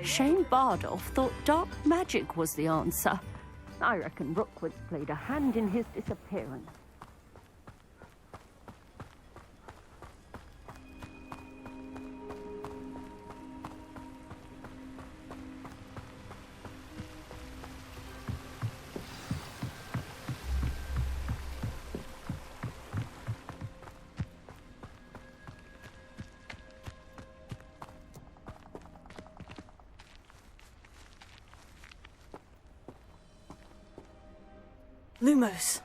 Shane Bardolph thought dark magic was the answer. I reckon Rookwood's played a hand in his disappearance. Lumos.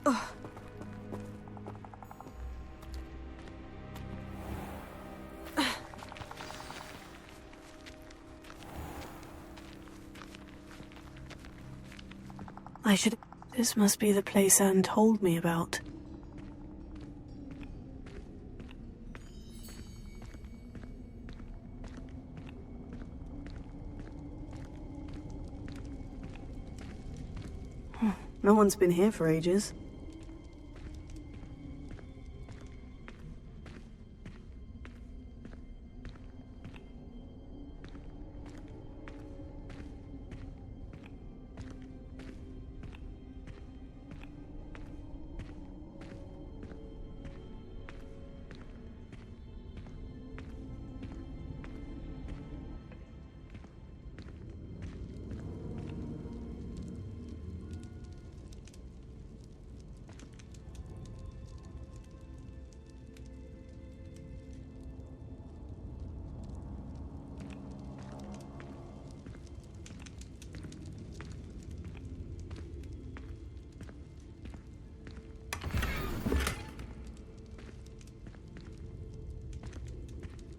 Oh. I should... This must be the place Anne told me about. No one's been here for ages.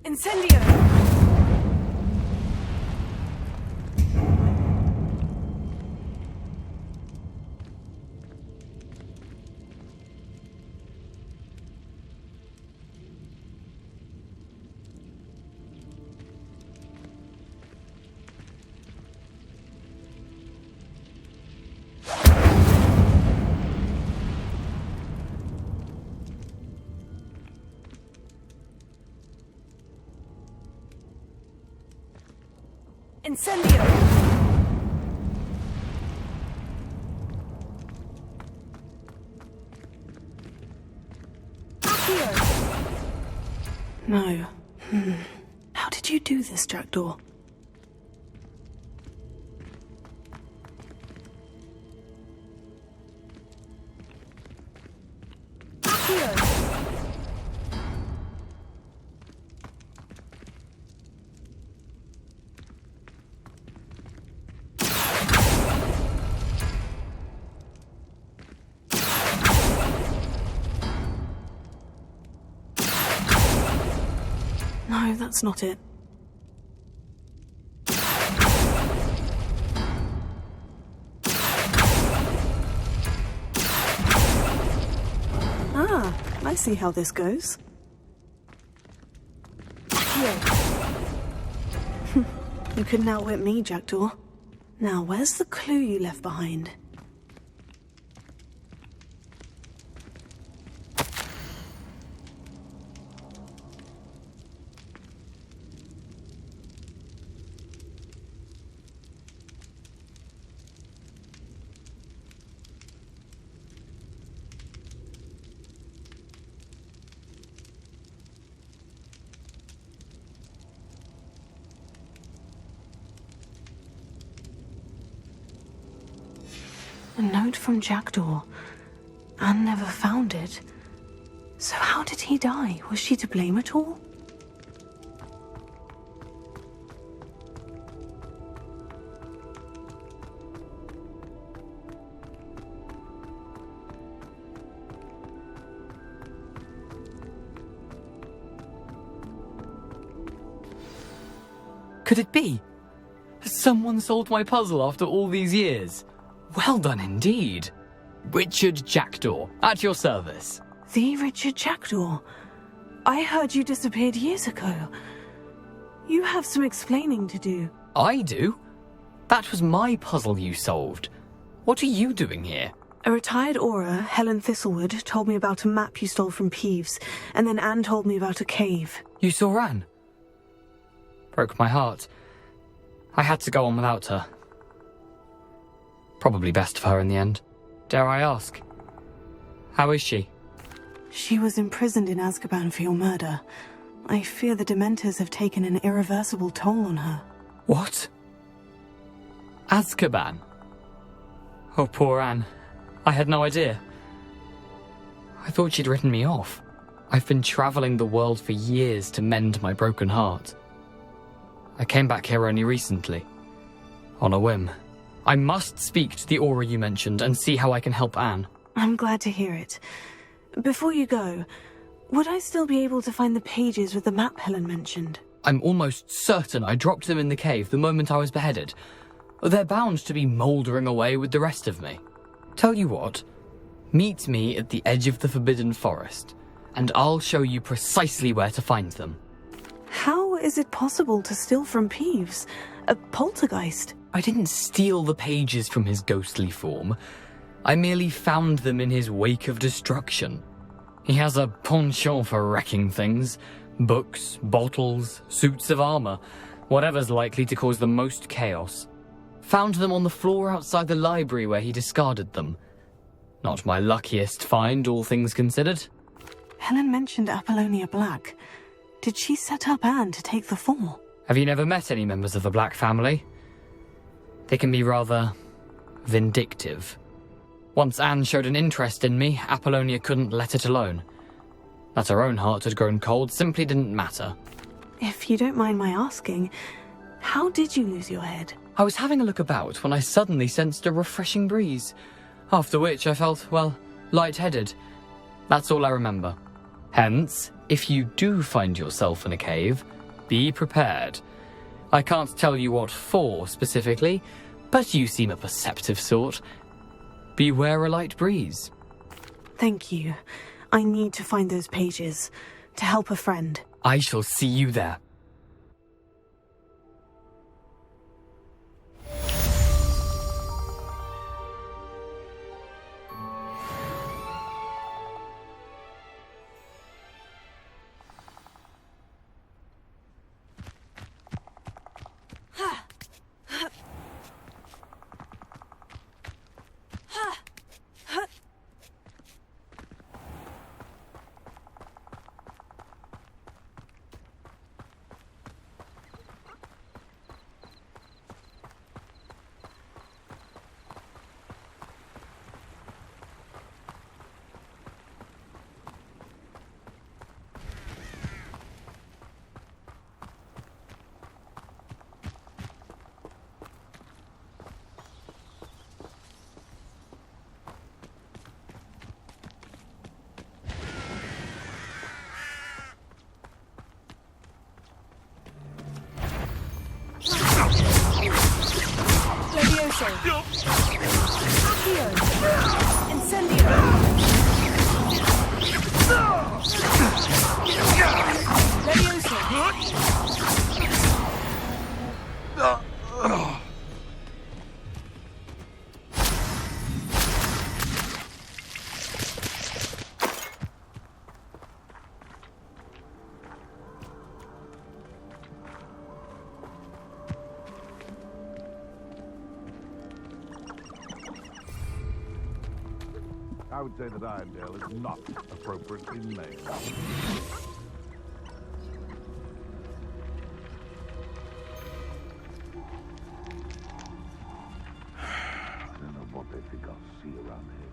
Incendio! Incendio! No. How did you do this, Jackdaw? No, that's not it. Ah, I see how this goes. You couldn't outwit me, Jackdaw. Now, where's the clue you left behind? A note from Jackdaw. Anne never found it. So how did he die? Was she to blame at all? Could it be? Has someone solved my puzzle after all these years? Well done indeed. Richard Jackdaw, at your service. The Richard Jackdaw? I heard you disappeared years ago. You have some explaining to do. I do? That was my puzzle you solved. What are you doing here? A retired Aura, Helen Thistlewood, told me about a map you stole from Peeves, and then Anne told me about a cave. You saw Anne? Broke my heart. I had to go on without her. Probably best for her in the end. Dare I ask? How is she? She was imprisoned in Azkaban for your murder. I fear the Dementors have taken an irreversible toll on her. What? Azkaban? Oh, poor Anne. I had no idea. I thought she'd written me off. I've been travelling the world for years to mend my broken heart. I came back here only recently. On a whim. I must speak to the Aura you mentioned and see how I can help Anne. I'm glad to hear it. Before you go, would I still be able to find the pages with the map Helen mentioned? I'm almost certain I dropped them in the cave the moment I was beheaded. They're bound to be mouldering away with the rest of me. Tell you what, meet me at the edge of the Forbidden Forest, and I'll show you precisely where to find them. How is it possible to steal from Peeves? A poltergeist? I didn't steal the pages from his ghostly form. I merely found them in his wake of destruction. He has a penchant for wrecking things. Books, bottles, suits of armor, whatever's likely to cause the most chaos. Found them on the floor outside the library where he discarded them. Not my luckiest find, all things considered. Helen mentioned Apollonia Black. Did she set up Anne to take the fall? Have you never met any members of the Black family? They can be rather vindictive. Once Anne showed an interest in me, Apollonia couldn't let it alone. That her own heart had grown cold simply didn't matter. If you don't mind my asking, how did you lose your head? I was having a look about when I suddenly sensed a refreshing breeze, after which I felt, well, lightheaded. That's all I remember. Hence, if you do find yourself in a cave, be prepared. I can't tell you what for specifically, but you seem a perceptive sort. Beware a light breeze. Thank you. I need to find those pages to help a friend. I shall see you there. I would say that Irondale is not appropriately named. I don't know what they think I'll see around here.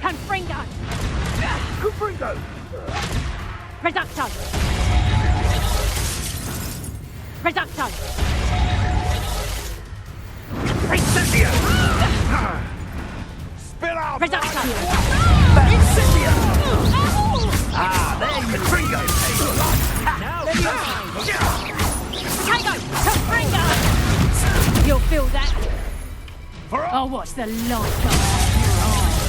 Confringo! Confringo! Reducto! Reducto! Incendio! Spit out! Reductio! Incendio! Ah, there you go! Potato! Topringo! You'll feel that. I'll watch the light come out of your eyes.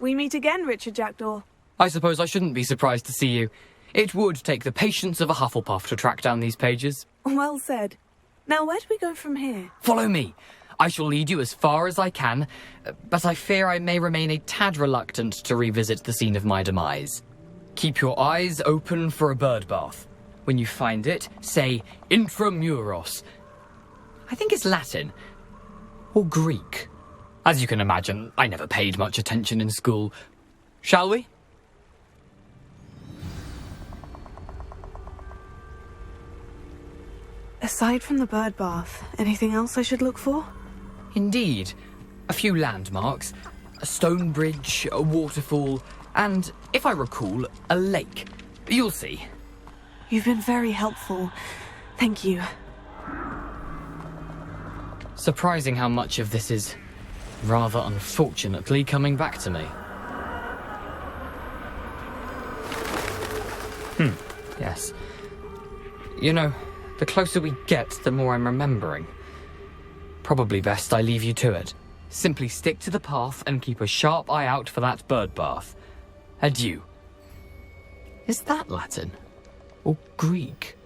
We meet again, Richard Jackdaw. I suppose I shouldn't be surprised to see you. It would take the patience of a Hufflepuff to track down these pages. Well said. Now, where do we go from here? Follow me. I shall lead you as far as I can, but I fear I may remain a tad reluctant to revisit the scene of my demise. Keep your eyes open for a bird bath. When you find it, say intramuros. I think it's Latin. Or Greek. As you can imagine, I never paid much attention in school. Shall we? Aside from the bird bath, anything else I should look for? Indeed. A few landmarks, a stone bridge, a waterfall, and, if I recall, a lake. You'll see. You've been very helpful. Thank you. Surprising how much of this is, rather unfortunately, coming back to me. Yes. You know, the closer we get, the more I'm remembering. Probably best I leave you to it. Simply stick to the path and keep a sharp eye out for that bird bath. Adieu. Is that Latin? Or Greek?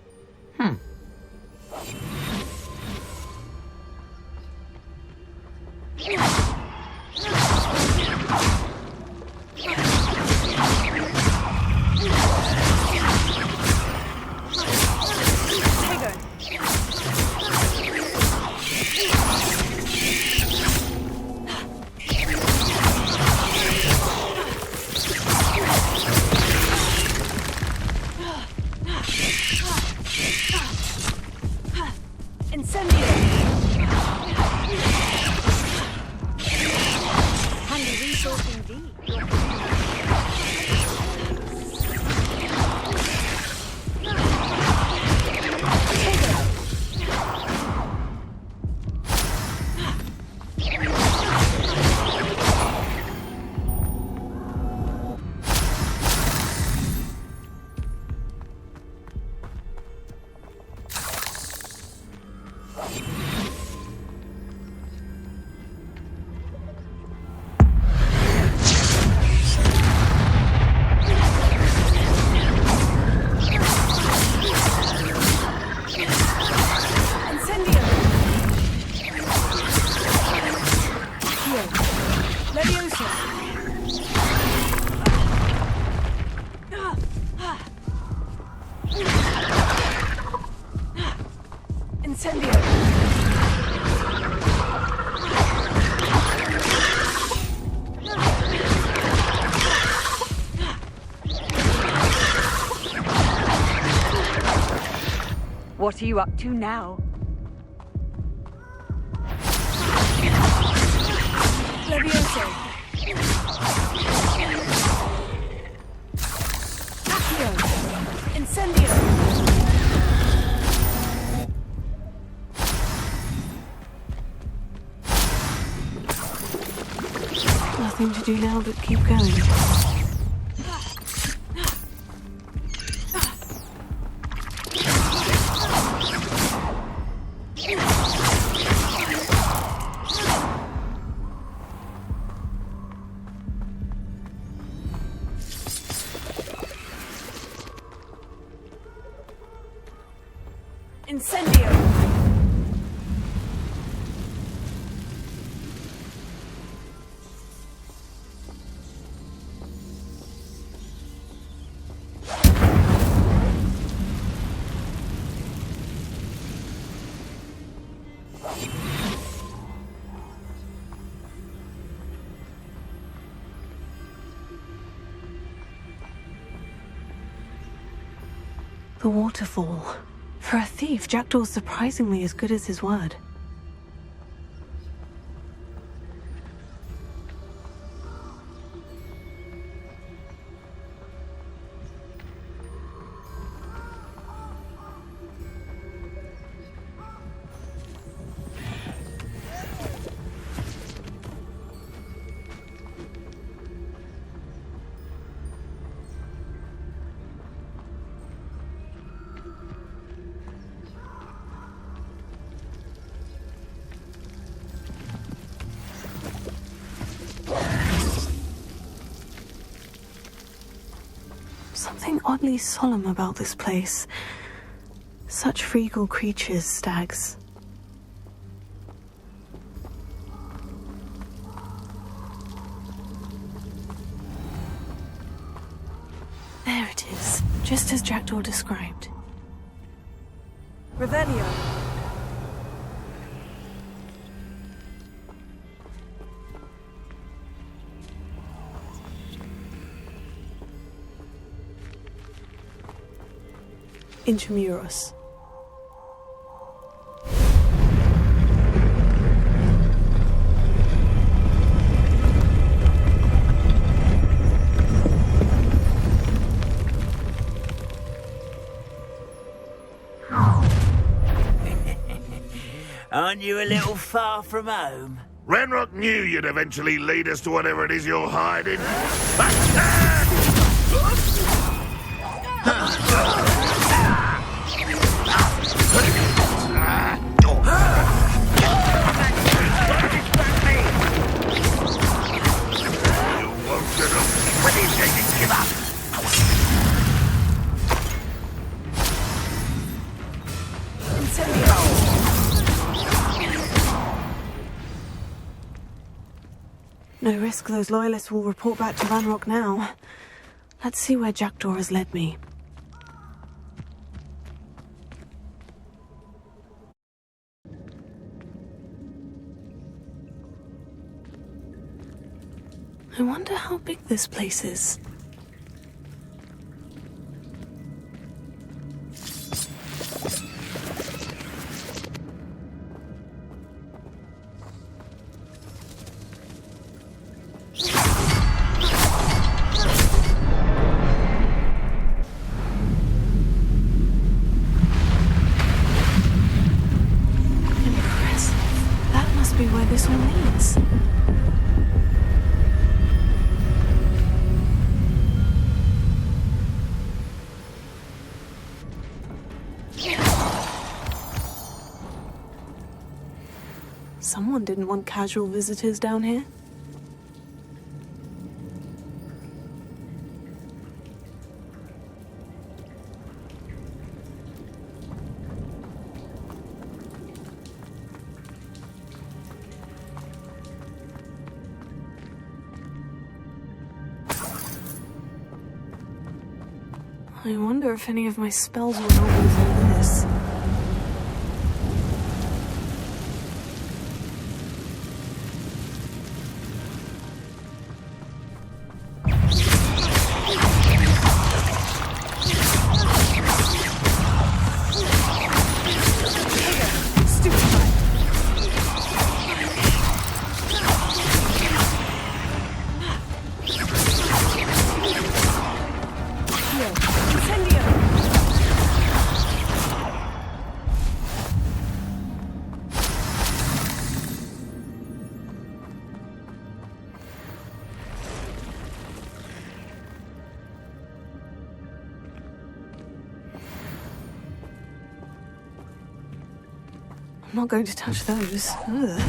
What are you up to now? Levioso. Accio. Incendio. Nothing to do now but keep going. Incendio! The waterfall. For a thief, Jackdaw's surprisingly as good as his word. Something oddly solemn about this place. Such regal creatures, stags. There it is, just as Jackdaw described. Revelio! Intramuros. Aren't you a little far from home? Ranrock knew you'd eventually lead us to whatever it is you're hiding. No risk those loyalists will report back to Ranrock now. Let's see where Jackdaw has led me. I wonder how big this place is. Where this all leads. Someone didn't want casual visitors down here. I wonder if any of my spells will help with all this. I'm not going to touch those. Ugh.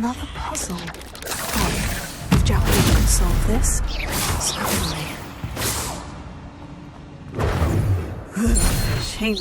Another puzzle. Oh, if Jackdaw could solve this, certainly. Shame.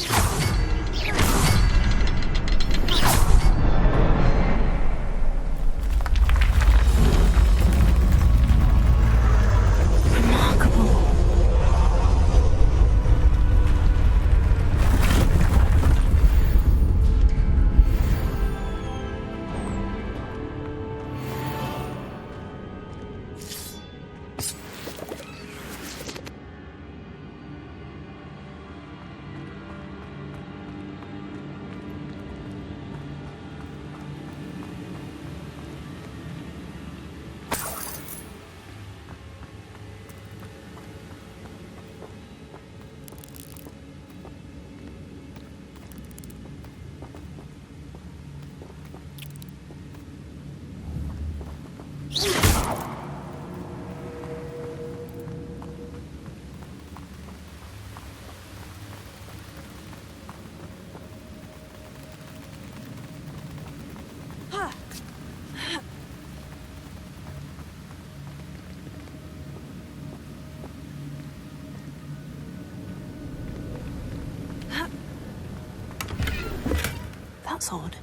That's odd.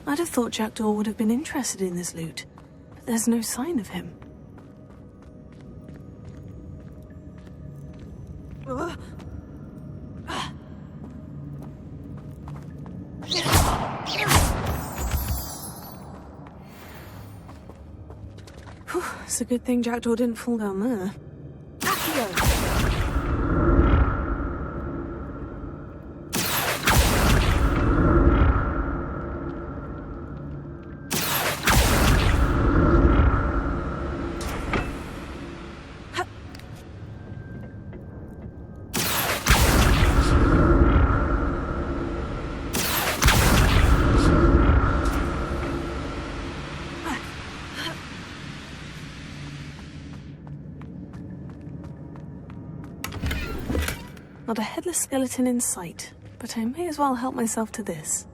I'd have thought Jackdaw would have been interested in this loot, but there's no sign of him. Whew, it's a good thing Jackdaw didn't fall down there. Not a headless skeleton in sight, but I may as well help myself to this.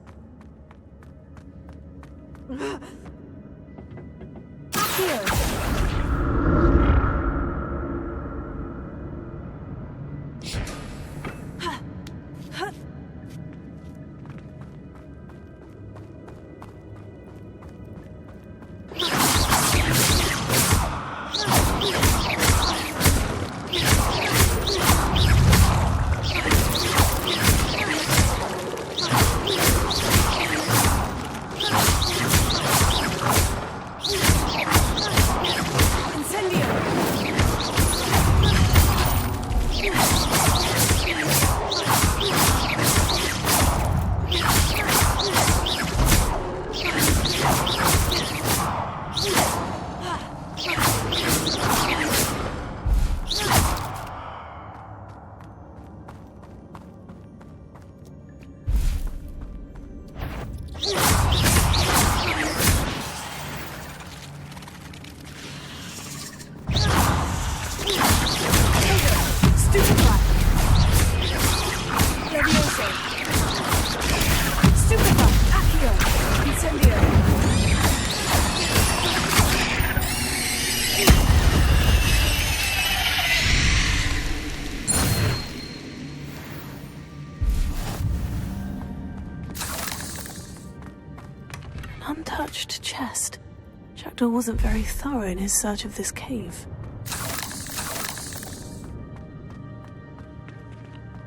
Untouched chest. Jackdaw wasn't very thorough in his search of this cave.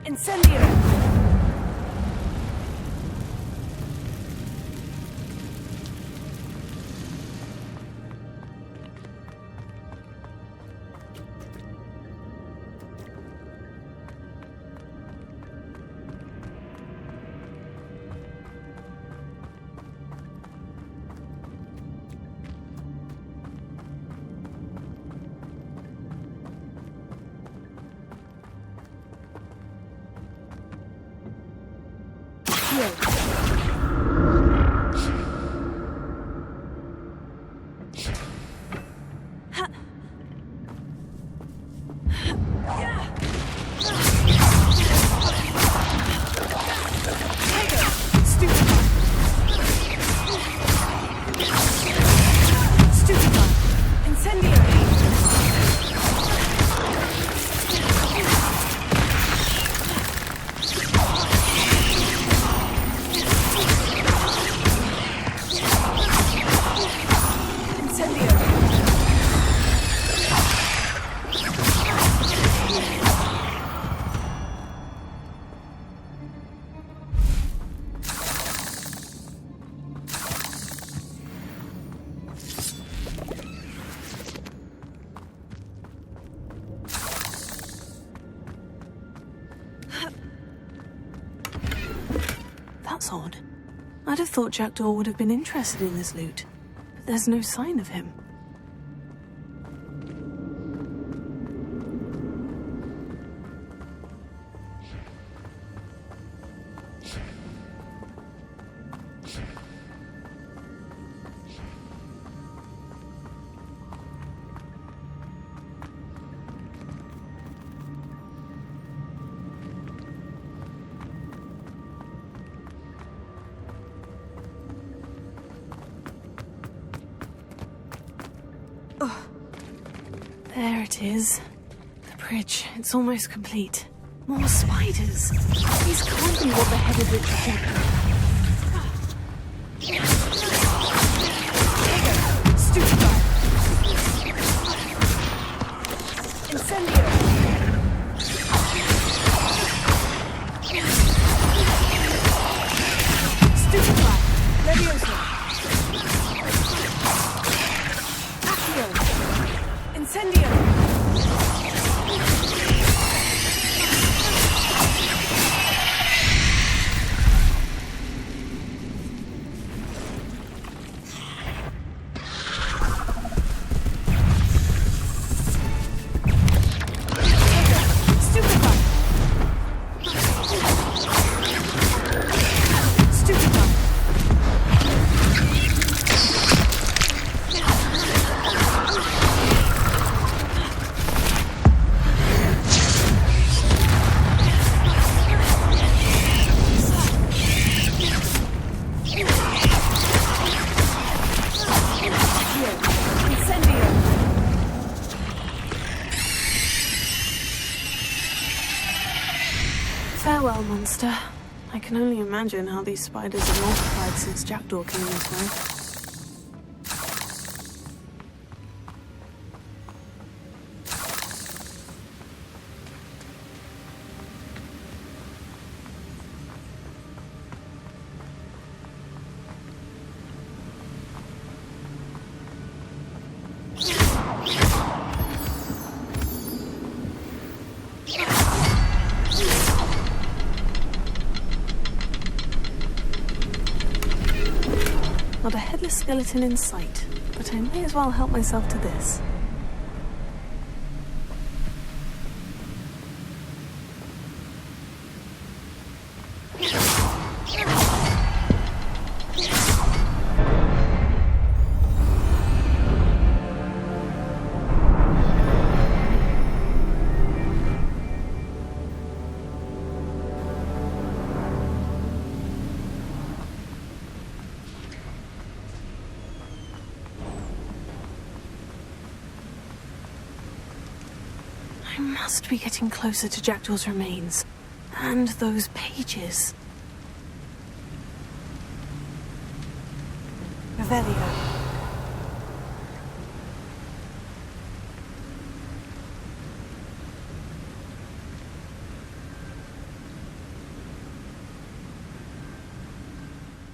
Incendio! That's odd. I'd have thought Jackdaw would have been interested in this loot, but there's no sign of him. There it is. The bridge. It's almost complete. More spiders. These can't be what the headed Richard Jackdaw. Stupefy! Incendio! Stupefy! Leviosa! Accio! Incendio! Farewell, monster. I can only imagine how these spiders have multiplied since Jackdaw came into life. Not a headless skeleton in sight, but I may as well help myself to this. I must be getting closer to Jackdaw's remains. And those pages. Revelio.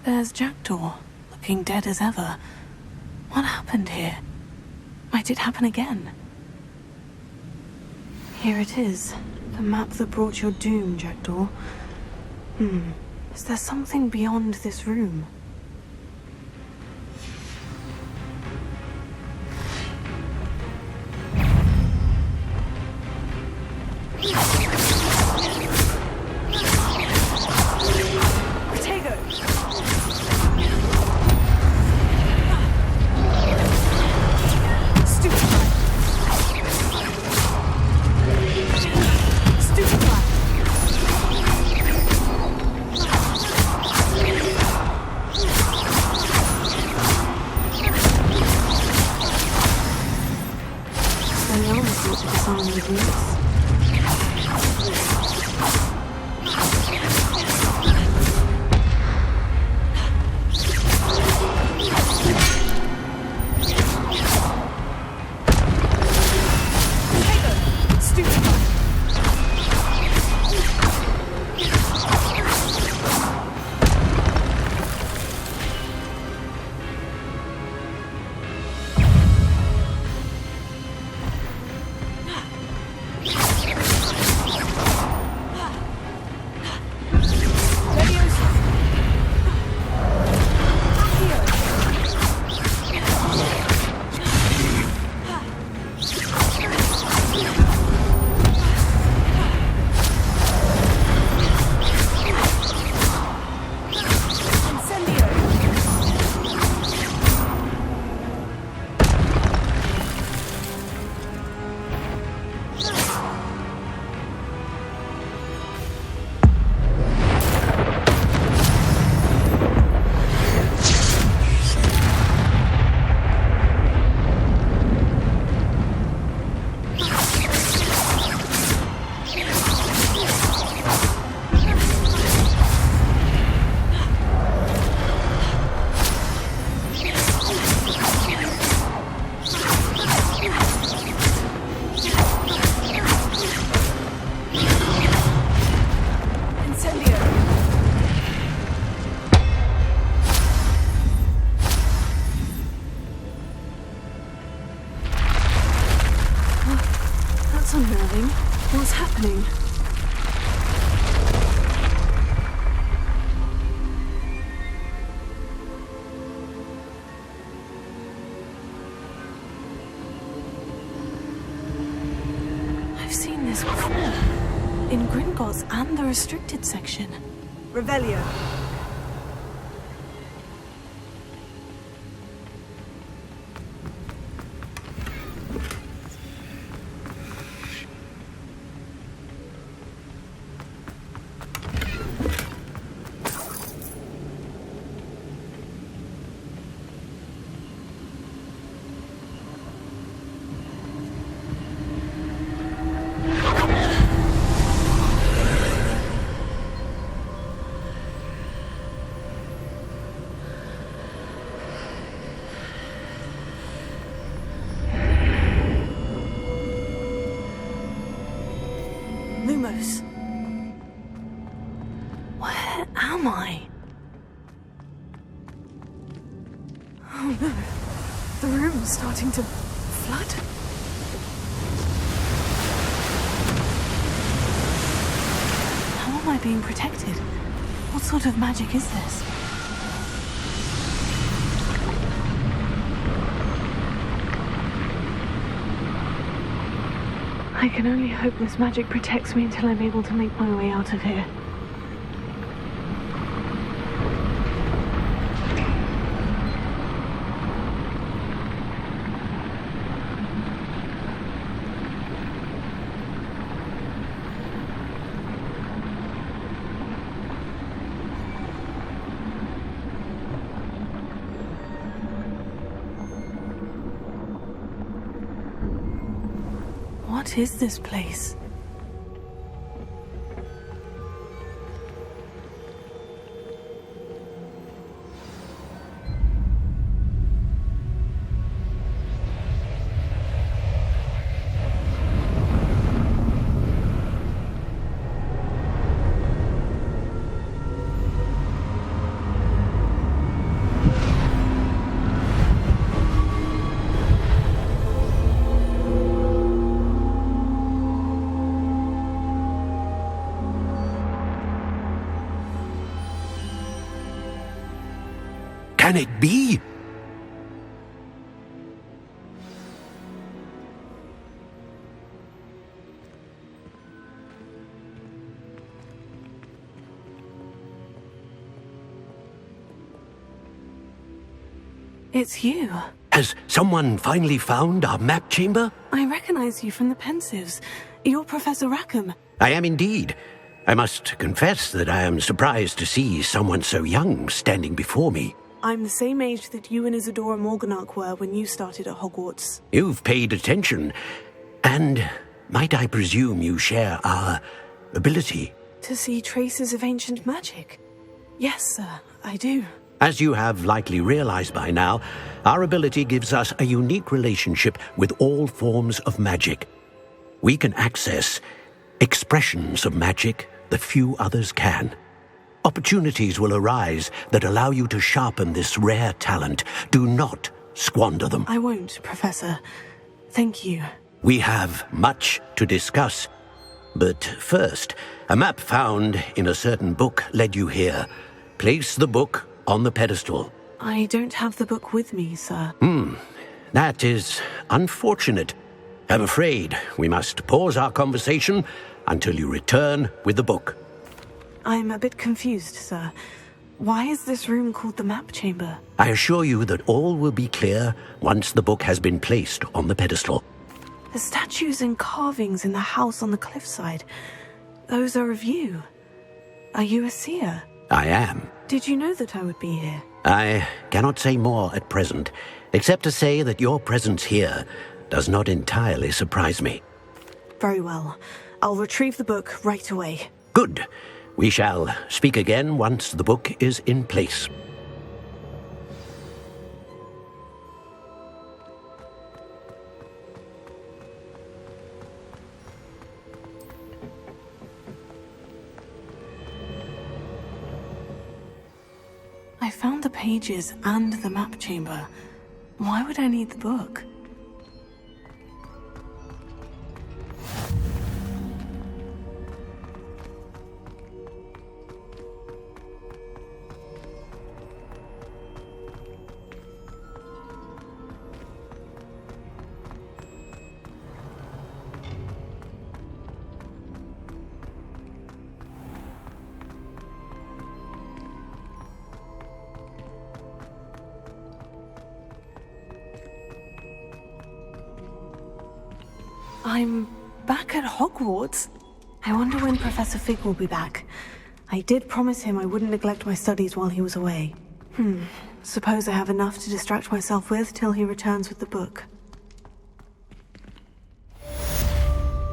There's Jackdaw, looking dead as ever. What happened here? Might it happen again? Here it is. The map that brought your doom, Jackdaw. Is there something beyond this room? files and the restricted section. Revelio. Lumos. Where am I? Oh no. The room's starting to flood. How am I being protected? What sort of magic is this? I can only hope this magic protects me until I'm able to make my way out of here. What is this place? Can it be? It's you. Has someone finally found our map chamber? I recognize you from the Pensives. You're Professor Rackham. I am indeed. I must confess that I am surprised to see someone so young standing before me. I'm the same age that you and Isadora Morganach were when you started at Hogwarts. You've paid attention. And might I presume you share our ability? To see traces of ancient magic? Yes, sir, I do. As you have likely realized by now, our ability gives us a unique relationship with all forms of magic. We can access expressions of magic that few others can. Opportunities will arise that allow you to sharpen this rare talent. Do not squander them. I won't, Professor. Thank you. We have much to discuss. But first, a map found in a certain book led you here. Place the book on the pedestal. I don't have the book with me, sir. That is unfortunate. I'm afraid we must pause our conversation until you return with the book. I'm a bit confused, sir. Why is this room called the map chamber? I assure you that all will be clear once the book has been placed on the pedestal. The statues and carvings in the house on the cliffside, those are of you. Are you a seer? I am. Did you know that I would be here? I cannot say more at present, except to say that your presence here does not entirely surprise me. Very well. I'll retrieve the book right away. Good. We shall speak again once the book is in place. I found the pages and the map chamber. Why would I need the book? I'm back at Hogwarts. I wonder when Professor Fig will be back. I did promise him I wouldn't neglect my studies while he was away. Suppose I have enough to distract myself with till he returns with the book.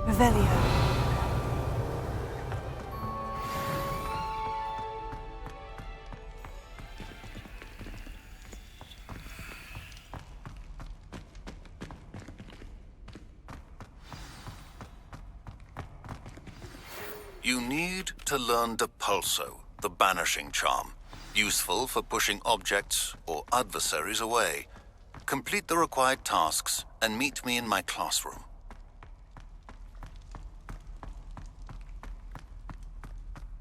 Revelio. You need to learn Depulso, the banishing charm. Useful for pushing objects or adversaries away. Complete the required tasks and meet me in my classroom.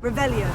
Revelio.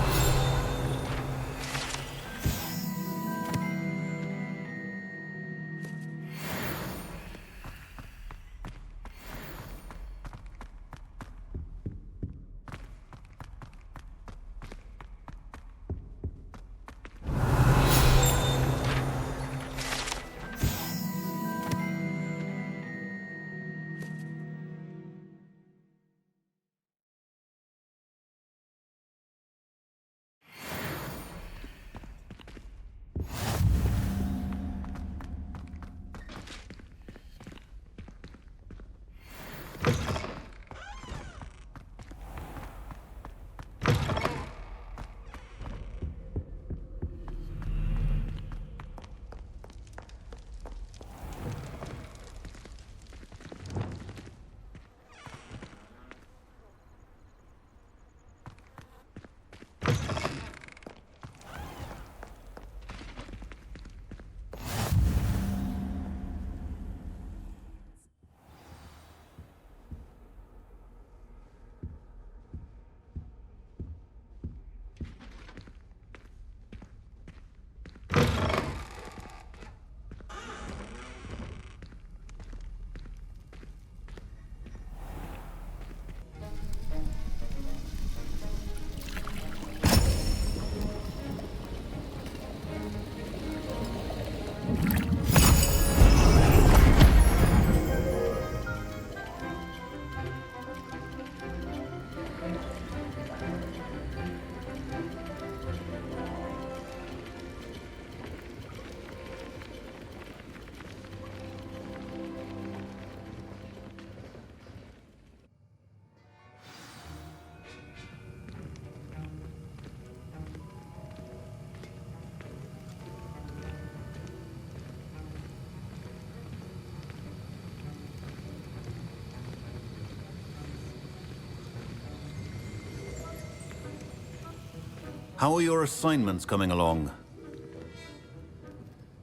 How are your assignments coming along?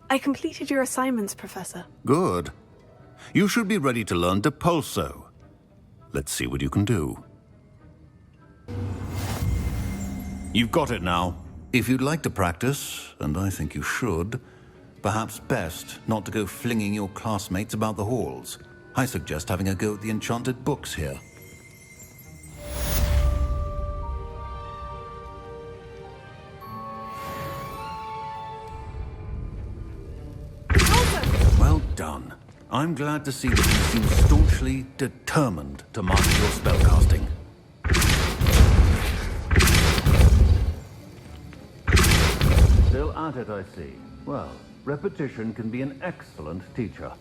I completed your assignments, Professor. Good. You should be ready to learn Depulso. Let's see what you can do. You've got it now. If you'd like to practice, and I think you should, perhaps best not to go flinging your classmates about the halls. I suggest having a go at the enchanted books here. Well done. I'm glad to see that you seem staunchly determined to master your spellcasting. Still at it, I see. Well, repetition can be an excellent teacher.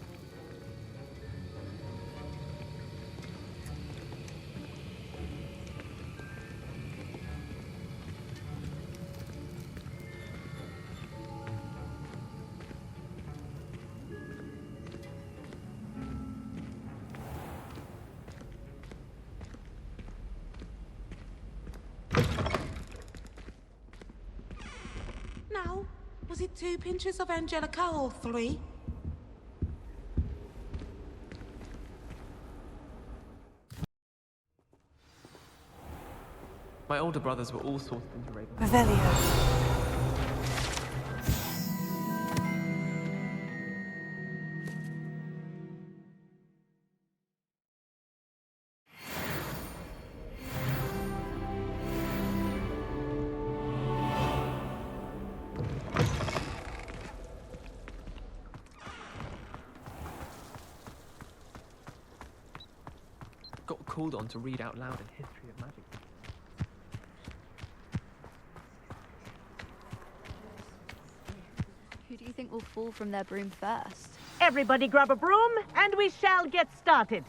Now, was it 2 pinches of Angelica or 3? My older brothers were all sorted into Raven. Revelio. called on to read out loud a history of magic. Who do you think will fall from their broom first? Everybody grab a broom, and we shall get started.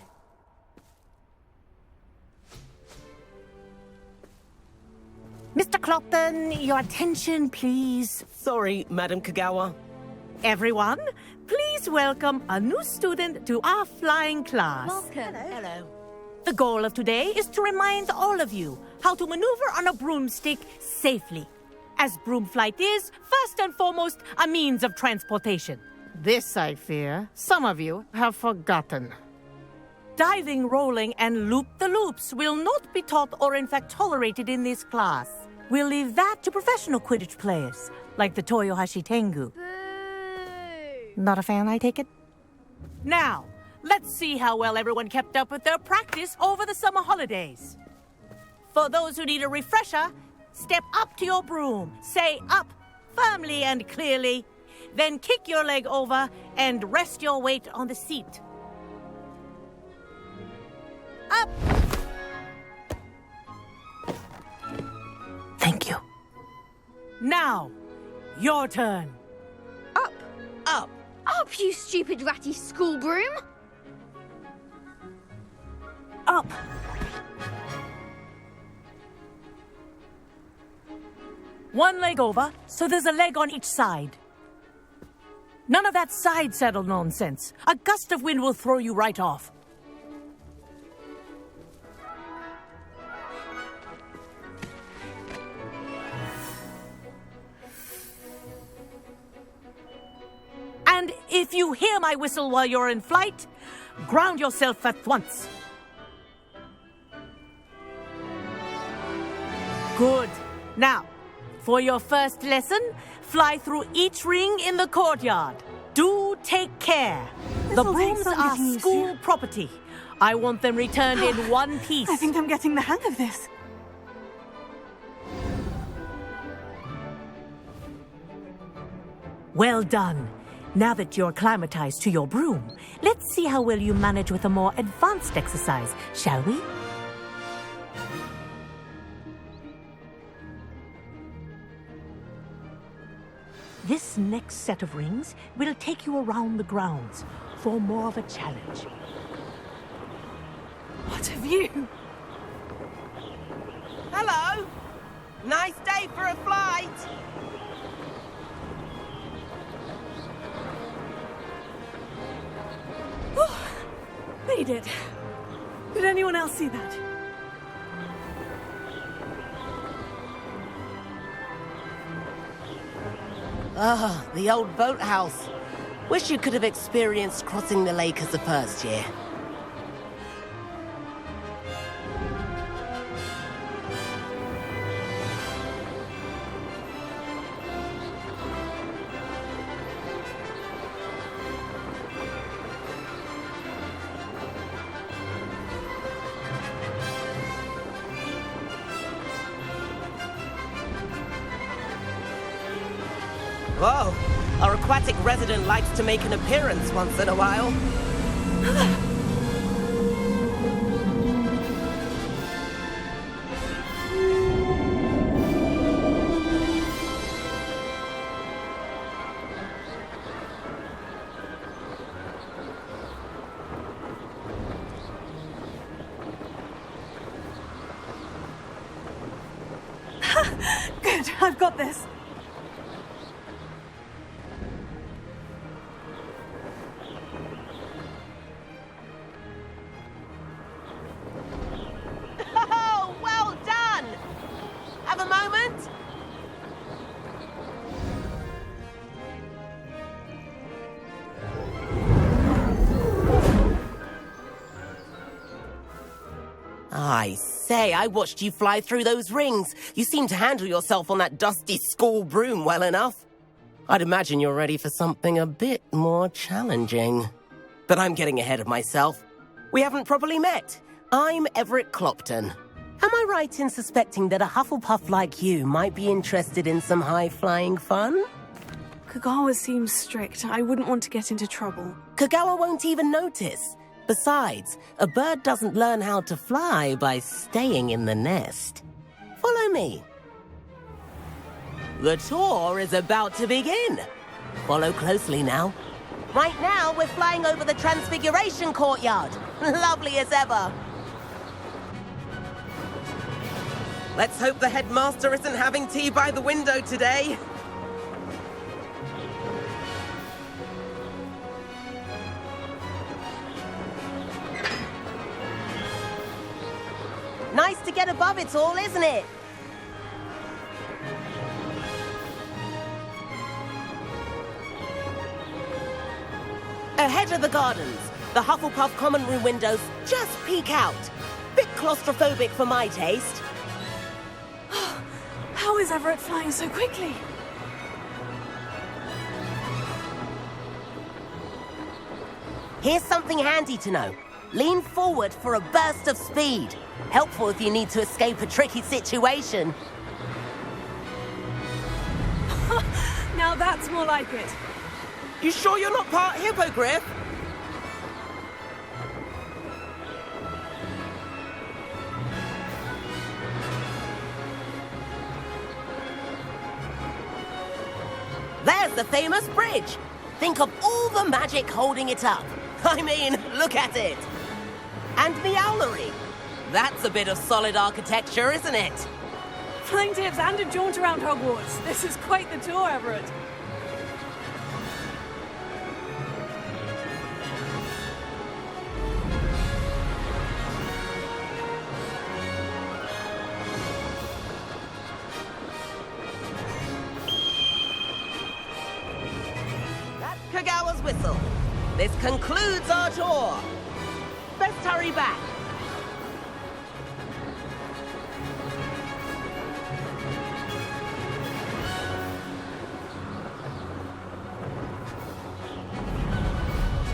Mr. Clopton, your attention, please. Sorry, Madam Kagawa. Everyone, please welcome a new student to our flying class. Welcome. Hello. The goal of today is to remind all of you how to maneuver on a broomstick safely, as broom flight is, first and foremost, a means of transportation. This, I fear, some of you have forgotten. Diving, rolling, and loop-the-loops will not be taught or in fact tolerated in this class. We'll leave that to professional Quidditch players, like the Toyohashi Tengu. Boo! Not a fan, I take it? Now, let's see how well everyone kept up with their practice over the summer holidays. For those who need a refresher, step up to your broom, say up firmly and clearly, then kick your leg over and rest your weight on the seat. Up! Thank you. Now, your turn. Up! Up! Up, you stupid ratty school broom! Up! One leg over, so there's a leg on each side. None of that side saddle nonsense. A gust of wind will throw you right off. And if you hear my whistle while you're in flight, ground yourself at once. Good. Now, for your first lesson, fly through each ring in the courtyard. Do take care. The brooms are school property. I want them returned in one piece. I think I'm getting the hang of this. Well done. Now that you're acclimatized to your broom, let's see how well you manage with a more advanced exercise, shall we? This next set of rings will take you around the grounds for more of a challenge. What have you? Hello! Nice day for a flight! Oh, made it. Did anyone else see that? Ah, the old boathouse. Wish you could have experienced crossing the lake as a first year. Whoa, our aquatic resident likes to make an appearance once in a while. Good, I've got this. Oh, well done! Have a moment? I say, I watched you fly through those rings. You seem to handle yourself on that dusty school broom well enough. I'd imagine you're ready for something a bit more challenging. But I'm getting ahead of myself. We haven't properly met. I'm Everett Clopton. Am I right in suspecting that a Hufflepuff like you might be interested in some high-flying fun? Kagawa seems strict. I wouldn't want to get into trouble. Kagawa won't even notice. Besides, a bird doesn't learn how to fly by staying in the nest. Follow me. The tour is about to begin. Follow closely now. Right now, we're flying over the Transfiguration Courtyard. Lovely as ever. Let's hope the headmaster isn't having tea by the window today. Nice to get above it all, isn't it? Ahead of the gardens, the Hufflepuff common room windows just peek out. Bit claustrophobic for my taste. How is Everett flying so quickly? Here's something handy to know. Lean forward for a burst of speed. Helpful if you need to escape a tricky situation. Now that's more like it. You sure you're not part hippogriff? There's the famous bridge. Think of all the magic holding it up. I mean, look at it. And the owlery. That's a bit of solid architecture, isn't it? Flying tips and a jaunt around Hogwarts. This is quite the tour, Everett. That's Kagawa's whistle. This concludes our tour. Best hurry back.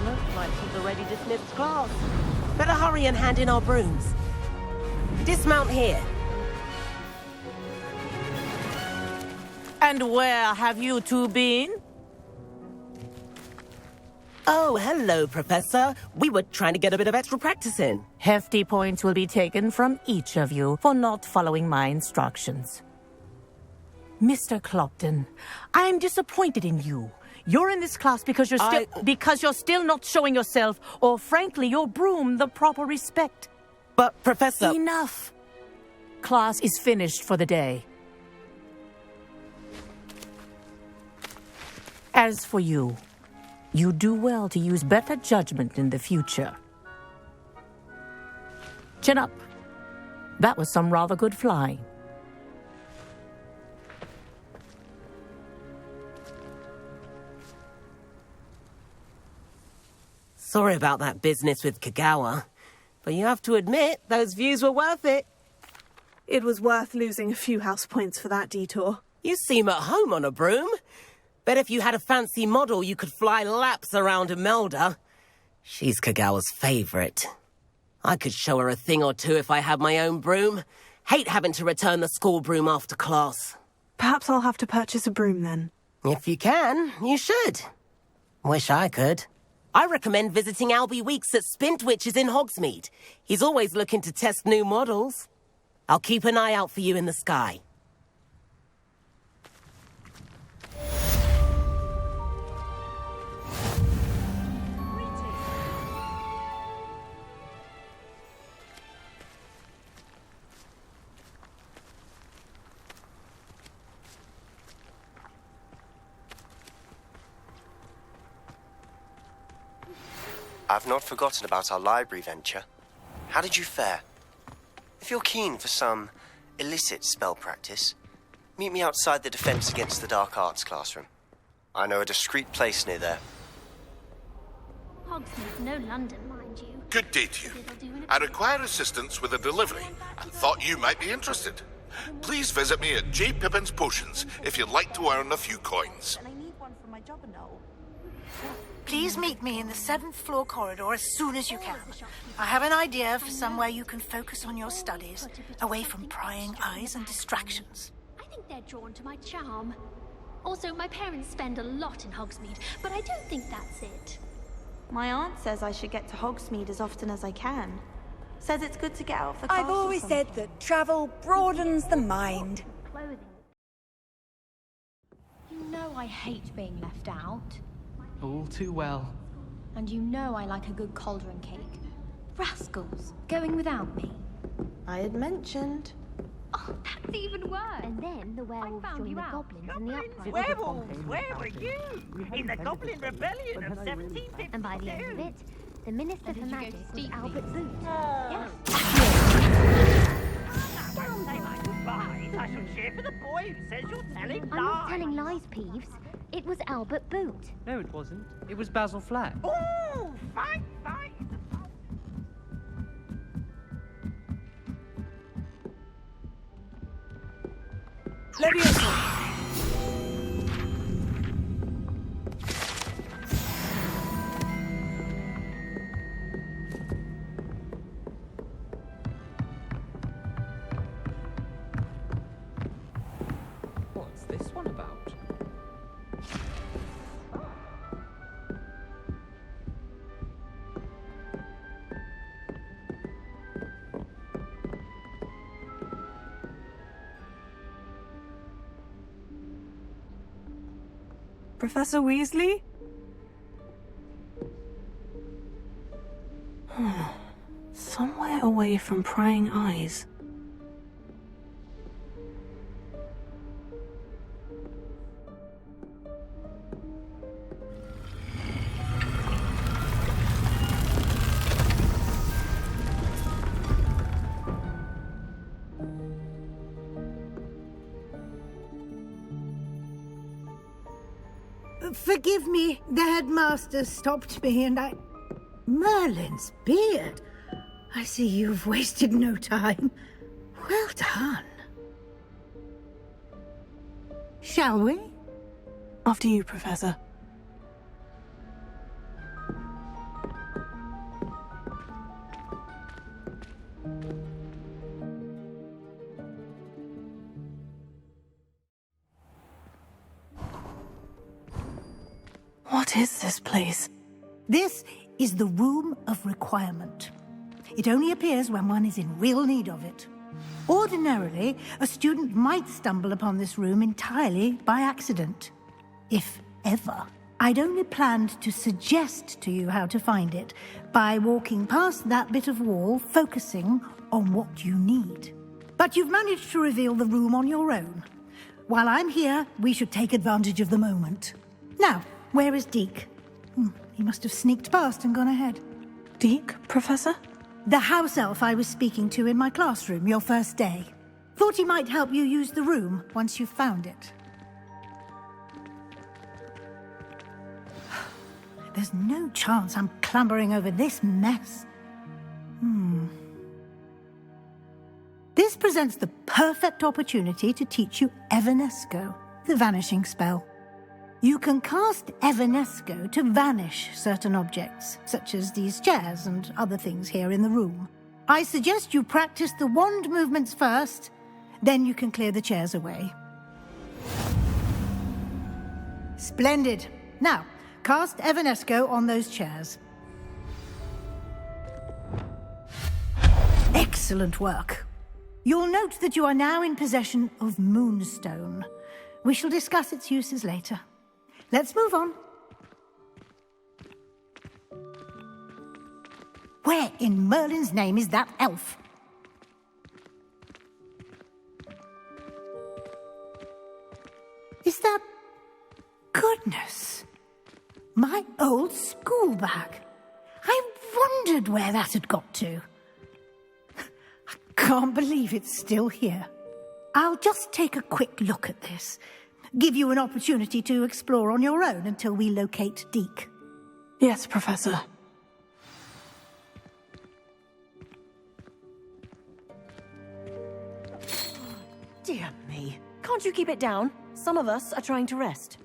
Looks like she's already dismissed class. Better hurry and hand in our brooms. Dismount here. And where have you two been? Oh, hello, Professor. We were trying to get a bit of extra practice in. Hefty points will be taken from each of you for not following my instructions. Mr. Clopton, I am disappointed in you. You're in this class because you're still not showing yourself, or frankly, your broom the proper respect. But, Professor... Enough. Class is finished for the day. As for you, you do well to use better judgment in the future. Chin up. That was some rather good flying. Sorry about that business with Kagawa, but you have to admit, those views were worth it. It was worth losing a few house points for that detour. You seem at home on a broom. Bet if you had a fancy model, you could fly laps around Imelda. She's Kagawa's favorite. I could show her a thing or two if I had my own broom. Hate having to return the school broom after class. Perhaps I'll have to purchase a broom then. If you can, you should. Wish I could. I recommend visiting Albie Weeks at Spintwitches in Hogsmeade. He's always looking to test new models. I'll keep an eye out for you in the sky. I've not forgotten about our library venture. How did you fare? If you're keen for some illicit spell practice, meet me outside the Defense Against the Dark Arts classroom. I know a discreet place near there. Hogsmeade, no London, mind you. Good day to you. I require assistance with a delivery and thought you might be interested. Please visit me at J. Pippin's Potions if you'd like to earn a few coins. And I need one for my job and all. Please meet me in the 7th floor corridor as soon as you can. I have an idea for somewhere you can focus on your studies, away from prying eyes and distractions. I think they're drawn to my charm. Also, my parents spend a lot in Hogsmeade, but I don't think that's it. My aunt says I should get to Hogsmeade as often as I can. Says it's good to get out of the castle. I've always said that travel broadens the mind. You know I hate being left out. All too well. And you know I like a good cauldron cake. Rascals, going without me. I had mentioned. Oh, that's even worse. And then the werewolves joined the goblins in the uprising. Werewolves, where were you? In the Goblin Rebellion of 1752. And by the end of it, the Minister for Magic was Albert Boot. Yes. Don't say my goodbyes. I shall cheer for the boy who says you're telling lies. I'm not telling lies, Peeves. It was Albert Boot. No, it wasn't. It was Basil Flack. Oh, fight! Leviosa! What's this one about? Professor Weasley? Somewhere away from prying eyes. Forgive me, the headmaster stopped me and I... Merlin's beard. I see you've wasted no time. Well done. Shall we? After you, Professor. What is this place? This is the Room of Requirement. It only appears when one is in real need of it. Ordinarily, a student might stumble upon this room entirely by accident. If ever. I'd only planned to suggest to you how to find it by walking past that bit of wall, focusing on what you need. But you've managed to reveal the room on your own. While I'm here, we should take advantage of the moment. Now, where is Deke? He must have sneaked past and gone ahead. Deke, Professor? The house elf I was speaking to in my classroom your first day. Thought he might help you use the room once you've found it. There's no chance I'm clambering over this mess. This presents the perfect opportunity to teach you Evanesco, the vanishing spell. You can cast Evanesco to vanish certain objects, such as these chairs and other things here in the room. I suggest you practice the wand movements first, then you can clear the chairs away. Splendid. Now, cast Evanesco on those chairs. Excellent work. You'll note that you are now in possession of Moonstone. We shall discuss its uses later. Let's move on. Where in Merlin's name is that elf? Is that... Goodness! My old school bag. I wondered where that had got to. I can't believe it's still here. I'll just take a quick look at this. Give you an opportunity to explore on your own until we locate Deke. Yes, Professor. Dear me. Can't you keep it down? Some of us are trying to rest.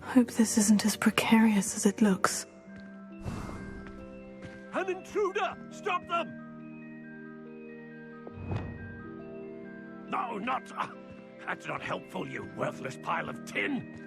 Hope this isn't as precarious as it looks. An intruder! Stop them! No, not... that's not helpful, you worthless pile of tin!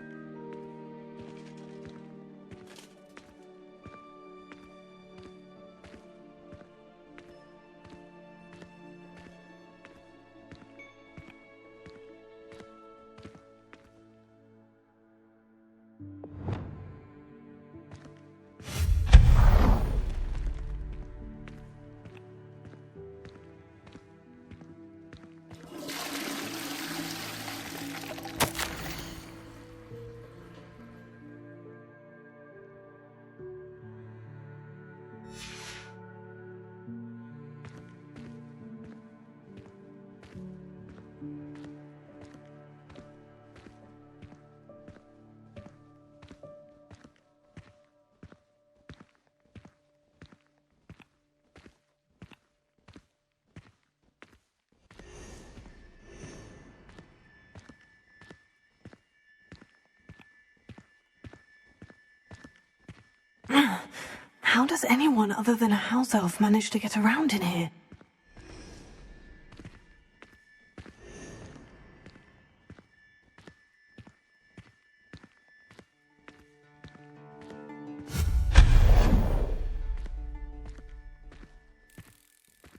How does anyone other than a house elf manage to get around in here?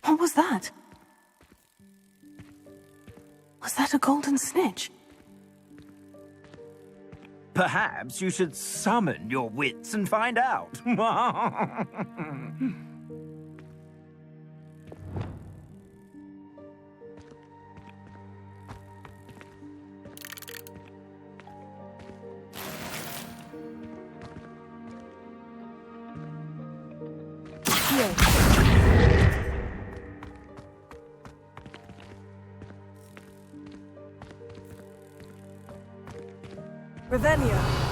What was that? Was that a golden snitch? Perhaps you should summon your wits and find out. Ravenna.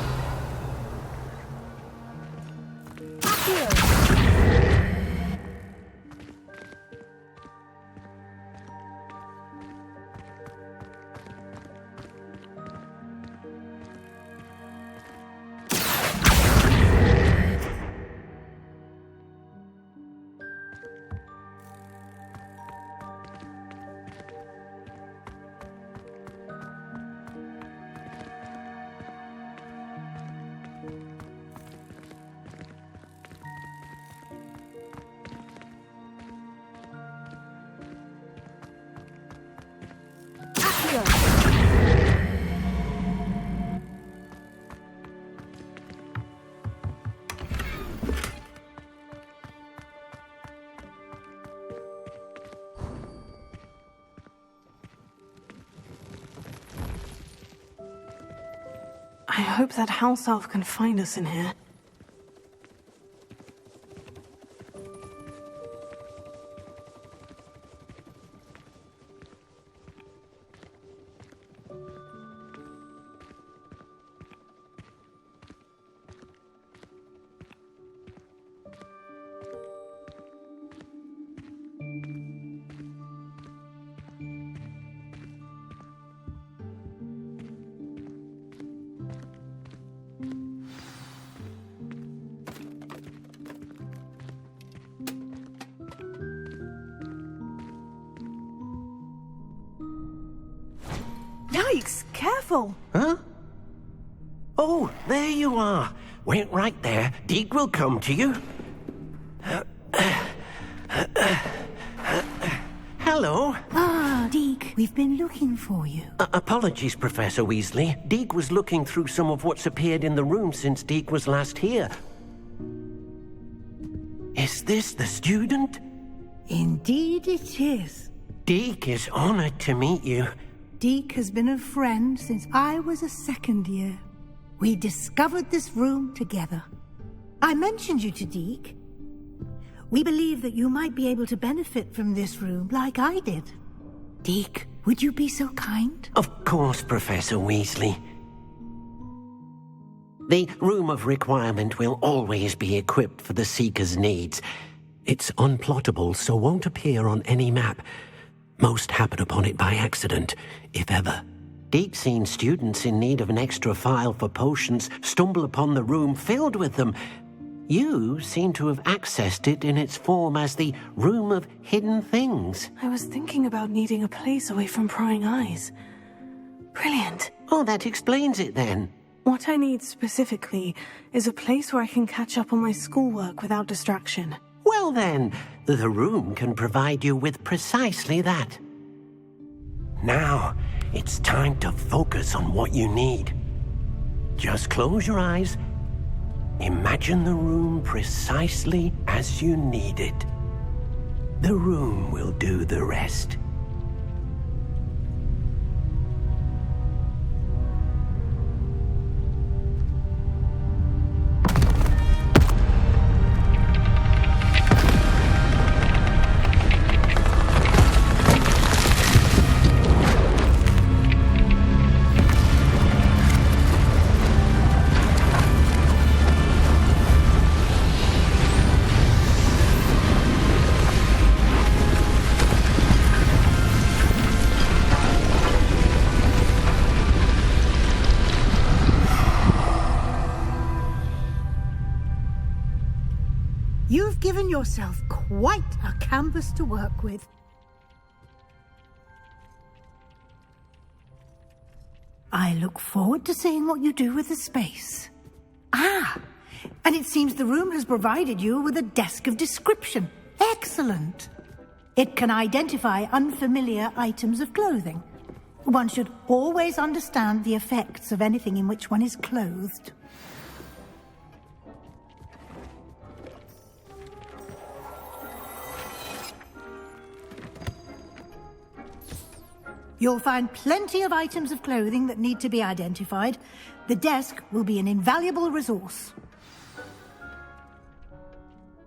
I hope that house elf can find us in here. Yikes! Careful! Huh? Oh, there you are. Wait right there. Deke will come to you. Hello. Ah, Deke, we've been looking for you. Apologies, Professor Weasley. Deke was looking through some of what's appeared in the room since Deke was last here. Is this the student? Indeed it is. Deke is honored to meet you. Deke has been a friend since I was a second year. We discovered this room together. I mentioned you to Deke. We believe that you might be able to benefit from this room like I did. Deke, would you be so kind? Of course, Professor Weasley. The Room of Requirement will always be equipped for the Seeker's needs. It's unplottable, so won't appear on any map. Most happen upon it by accident, if ever. Deep-seen students in need of an extra file for potions stumble upon the room filled with them. You seem to have accessed it in its form as the Room of Hidden Things. I was thinking about needing a place away from prying eyes. Brilliant. Oh, that explains it then. What I need specifically is a place where I can catch up on my schoolwork without distraction. Well then, the room can provide you with precisely that. Now, it's time to focus on what you need. Just close your eyes. Imagine the room precisely as you need it. The room will do the rest. You've given yourself quite a canvas to work with. I look forward to seeing what you do with the space. Ah, and it seems the room has provided you with a desk of description. Excellent. It can identify unfamiliar items of clothing. One should always understand the effects of anything in which one is clothed. You'll find plenty of items of clothing that need to be identified. The desk will be an invaluable resource.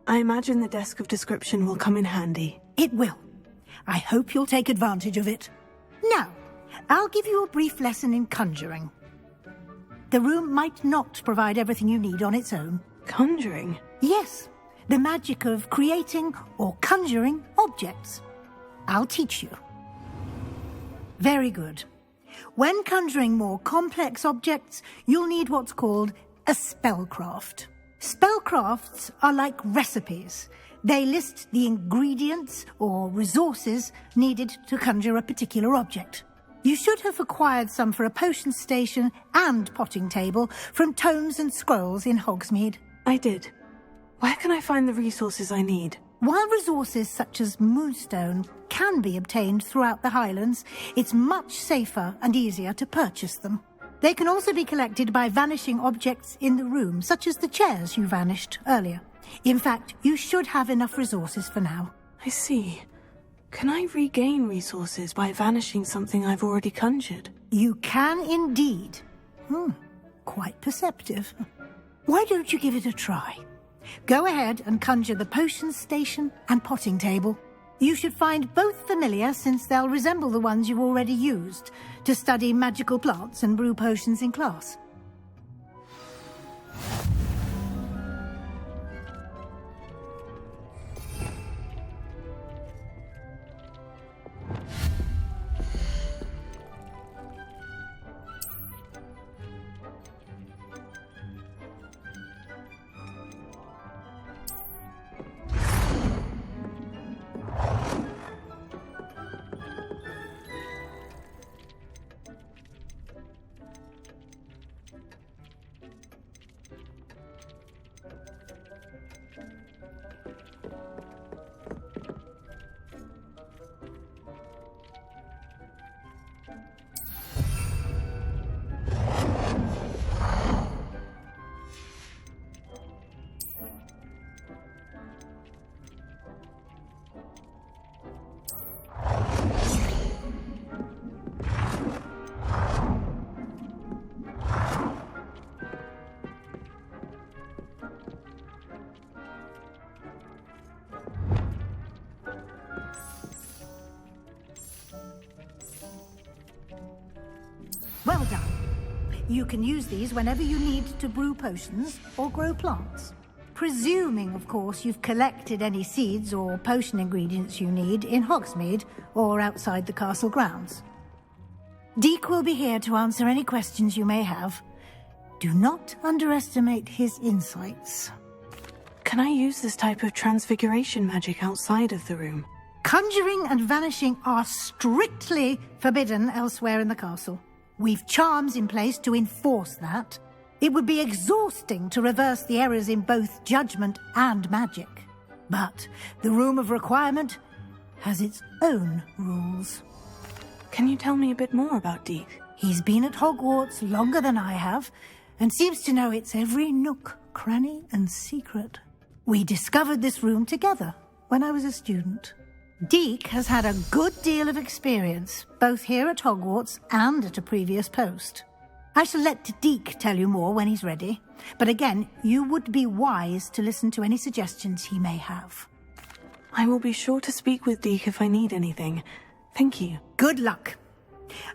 I imagine the desk of description will come in handy. It will. I hope you'll take advantage of it. Now, I'll give you a brief lesson in conjuring. The room might not provide everything you need on its own. Conjuring? Yes, the magic of creating or conjuring objects. I'll teach you. Very good. When conjuring more complex objects, you'll need what's called a spellcraft. Spellcrafts are like recipes. They list the ingredients or resources needed to conjure a particular object. You should have acquired some for a potion station and potting table from tomes and scrolls in Hogsmeade. I did. Where can I find the resources I need? While resources such as moonstone can be obtained throughout the Highlands, it's much safer and easier to purchase them. They can also be collected by vanishing objects in the room, such as the chairs you vanished earlier. In fact, you should have enough resources for now. I see. Can I regain resources by vanishing something I've already conjured? You can indeed. Quite perceptive. Why don't you give it a try? Go ahead and conjure the potion station and potting table. You should find both familiar, since they'll resemble the ones you've already used to study magical plants and brew potions in class. You can use these whenever you need to brew potions or grow plants. Presuming, of course, you've collected any seeds or potion ingredients you need in Hogsmeade or outside the castle grounds. Deek will be here to answer any questions you may have. Do not underestimate his insights. Can I use this type of transfiguration magic outside of the room? Conjuring and vanishing are strictly forbidden elsewhere in the castle. We've charms in place to enforce that. It would be exhausting to reverse the errors in both judgment and magic. But the Room of Requirement has its own rules. Can you tell me a bit more about Deek? He's been at Hogwarts longer than I have, and seems to know its every nook, cranny, and secret. We discovered this room together when I was a student. Deek has had a good deal of experience, both here at Hogwarts and at a previous post. I shall let Deek tell you more when he's ready, but again, you would be wise to listen to any suggestions he may have. I will be sure to speak with Deek if I need anything. Thank you. Good luck.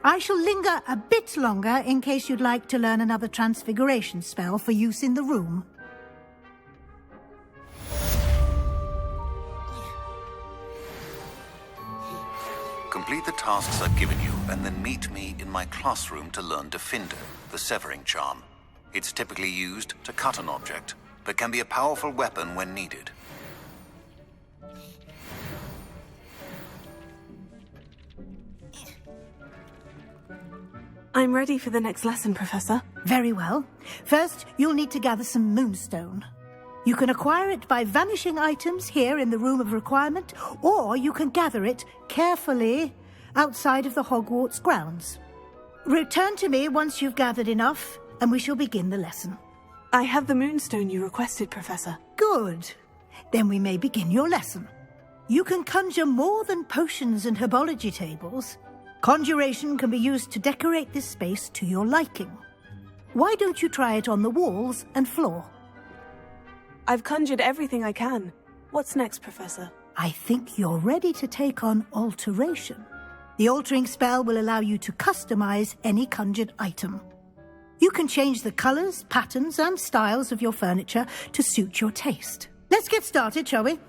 I shall linger a bit longer in case you'd like to learn another transfiguration spell for use in the room. Complete the tasks I've given you, and then meet me in my classroom to learn Defindo, the severing charm. It's typically used to cut an object, but can be a powerful weapon when needed. I'm ready for the next lesson, Professor. Very well. First, you'll need to gather some moonstone. You can acquire it by vanishing items here in the Room of Requirement, or you can gather it carefully outside of the Hogwarts grounds. Return to me once you've gathered enough, and we shall begin the lesson. I have the moonstone you requested, Professor. Good. Then we may begin your lesson. You can conjure more than potions and herbology tables. Conjuration can be used to decorate this space to your liking. Why don't you try it on the walls and floor? I've conjured everything I can. What's next, Professor? I think you're ready to take on alteration. The altering spell will allow you to customize any conjured item. You can change the colors, patterns, and styles of your furniture to suit your taste. Let's get started, shall we?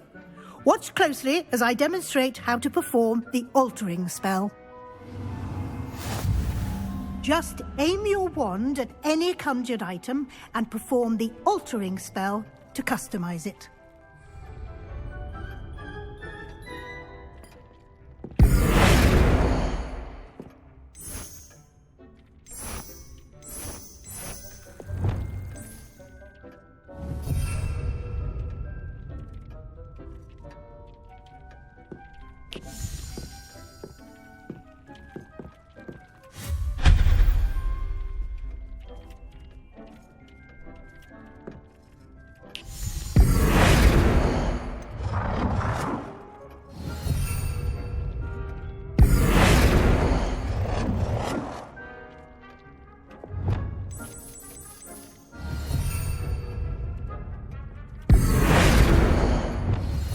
Watch closely as I demonstrate how to perform the altering spell. Just aim your wand at any conjured item and perform the altering spell to customize it.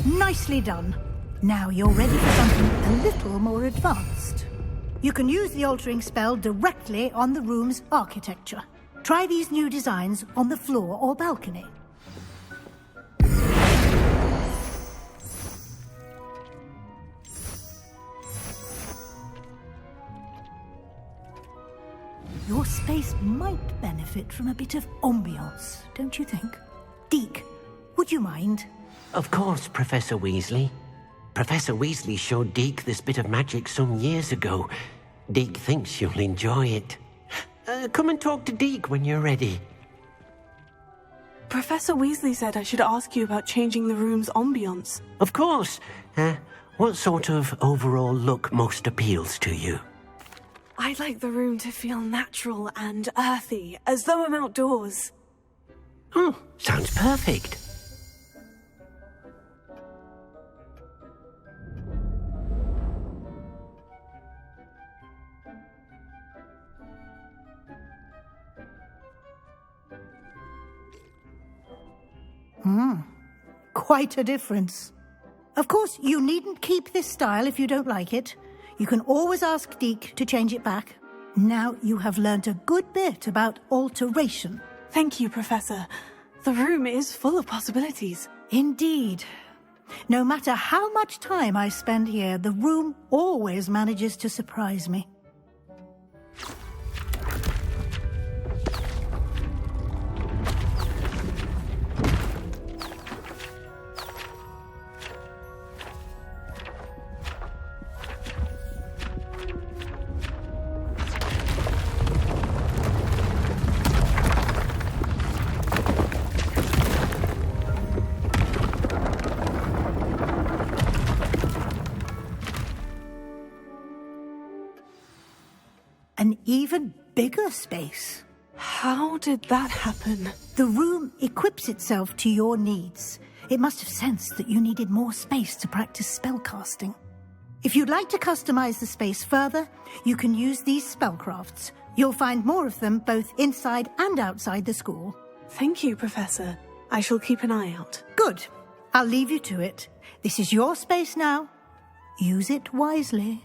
Nicely done. Now you're ready for something a little more advanced. You can use the altering spell directly on the room's architecture. Try these new designs on the floor or balcony. Your space might benefit from a bit of ambiance, don't you think? Deek, would you mind? Of course, Professor Weasley. Professor Weasley showed Deek this bit of magic some years ago. Deek thinks you'll enjoy it. Come and talk to Deek when you're ready. Professor Weasley said I should ask you about changing the room's ambience. Of course. What sort of overall look most appeals to you? I'd like the room to feel natural and earthy, as though I'm outdoors. Oh, sounds perfect. Quite a difference. Of course, you needn't keep this style if you don't like it. You can always ask Deek to change it back. Now you have learned a good bit about alteration. Thank you, Professor. The room is full of possibilities. Indeed. No matter how much time I spend here, the room always manages to surprise me. An even bigger space. How did that happen? The room equips itself to your needs. It must have sensed that you needed more space to practice spellcasting. If you'd like to customize the space further, you can use these spellcrafts. You'll find more of them both inside and outside the school. Thank you, Professor. I shall keep an eye out. Good. I'll leave you to it. This is your space now. Use it wisely.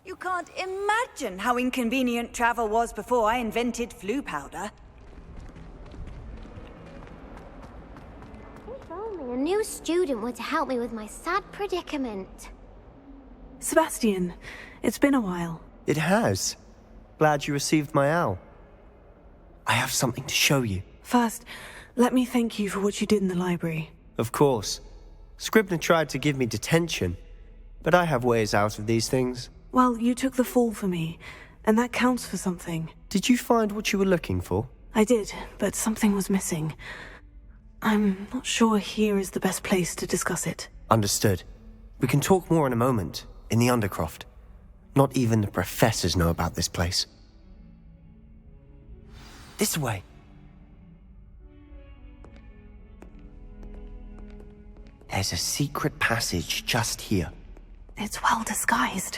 You can't imagine how inconvenient travel was before I invented flu powder. If only a new student were to help me with my sad predicament. Sebastian, it's been a while. It has. Glad you received my owl. I have something to show you. First, let me thank you for what you did in the library. Of course. Scribner tried to give me detention, but I have ways out of these things. Well, you took the fall for me, and that counts for something. Did you find what you were looking for? I did, but something was missing. I'm not sure here is the best place to discuss it. Understood. We can talk more in a moment, in the Undercroft. Not even the professors know about this place. This way. There's a secret passage just here. It's well disguised.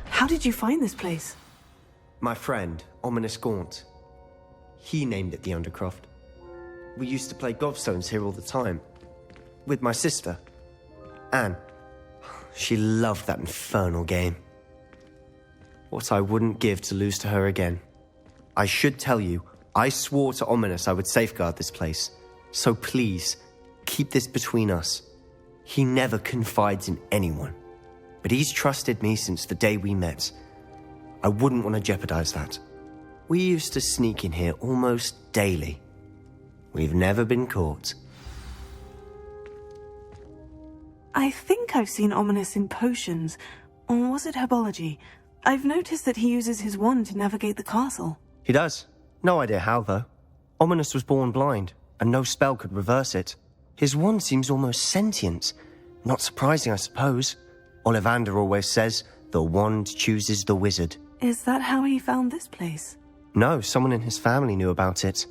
How did you find this place? My friend, Ominous Gaunt. He named it the Undercroft. We used to play gobstones here all the time. With my sister, Anne. She loved that infernal game. What I wouldn't give to lose to her again. I should tell you, I swore to Ominous I would safeguard this place. So please, keep this between us. He never confides in anyone. But he's trusted me since the day we met. I wouldn't want to jeopardize that. We used to sneak in here almost daily. We've never been caught. I think I've seen Ominous in potions. Or was it herbology? I've noticed that he uses his wand to navigate the castle. He does. No idea how, though. Ominous was born blind, and no spell could reverse it. His wand seems almost sentient. Not surprising, I suppose. Ollivander always says, the wand chooses the wizard. Is that how he found this place? No, someone in his family knew about it.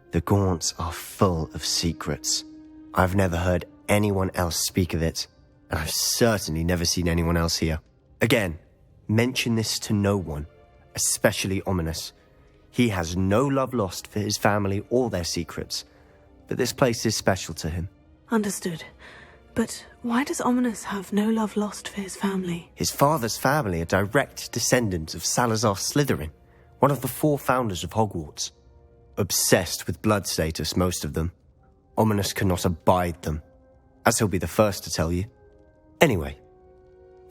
The Gaunts are full of secrets. I've never heard anyone else speak of it, and I've certainly never seen anyone else here. Again, mention this to no one, especially Ominous. He has no love lost for his family or their secrets, but this place is special to him. Understood. But why does Ominous have no love lost for his family? His father's family are direct descendants of Salazar Slytherin, one of the 4 founders of Hogwarts. Obsessed with blood status, most of them. Ominous cannot abide them, as he'll be the first to tell you. Anyway,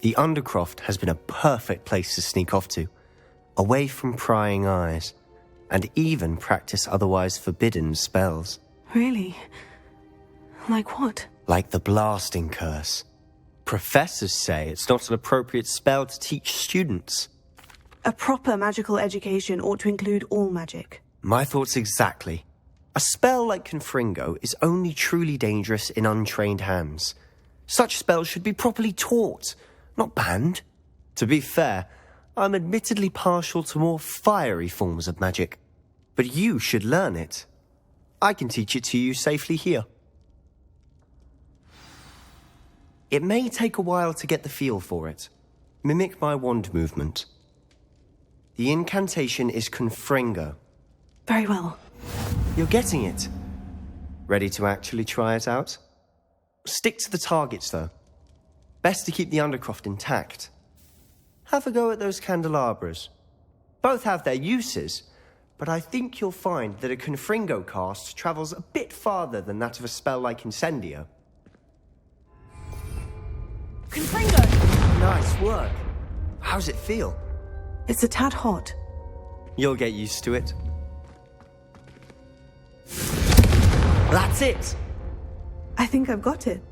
the Undercroft has been a perfect place to sneak off to, away from prying eyes, and even practice otherwise forbidden spells. Really? Like what? Like the blasting curse. Professors say it's not an appropriate spell to teach students. A proper magical education ought to include all magic. My thoughts exactly. A spell like Confringo is only truly dangerous in untrained hands. Such spells should be properly taught, not banned. To be fair, I'm admittedly partial to more fiery forms of magic. But you should learn it. I can teach it to you safely here. It may take a while to get the feel for it. Mimic my wand movement. The incantation is Confringo. Very well. You're getting it. Ready to actually try it out? Stick to the targets, though. Best to keep the Undercroft intact. Have a go at those candelabras. Both have their uses, but I think you'll find that a Confringo cast travels a bit farther than that of a spell like Incendio. Confringo! Nice work. How's it feel? It's a tad hot. You'll get used to it. That's it! I think I've got it.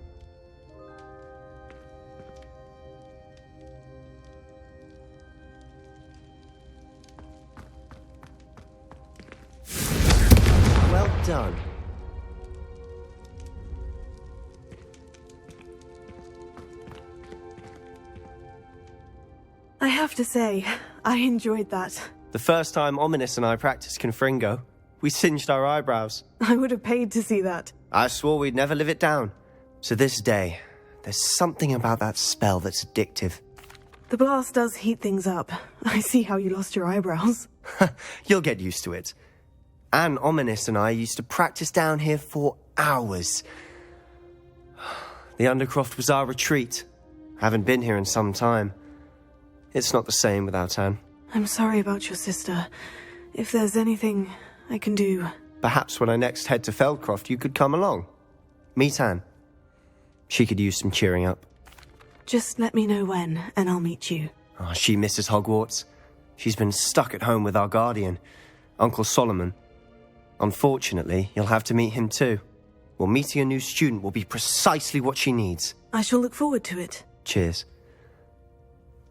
Well done. I have to say, I enjoyed that. The first time Ominous and I practiced Confringo, we singed our eyebrows. I would have paid to see that. I swore we'd never live it down. To this day, there's something about that spell that's addictive. The blast does heat things up. I see how you lost your eyebrows. You'll get used to it. Anne Ominous and I used to practice down here for hours. The Undercroft was our retreat. Haven't been here in some time. It's not the same without Anne. I'm sorry about your sister. If there's anything I can do... Perhaps when I next head to Feldcroft, you could come along. Meet Anne. She could use some cheering up. Just let me know when, and I'll meet you. Oh, she misses Hogwarts. She's been stuck at home with our guardian, Uncle Solomon. Unfortunately, you'll have to meet him too. Well, meeting a new student will be precisely what she needs. I shall look forward to it. Cheers.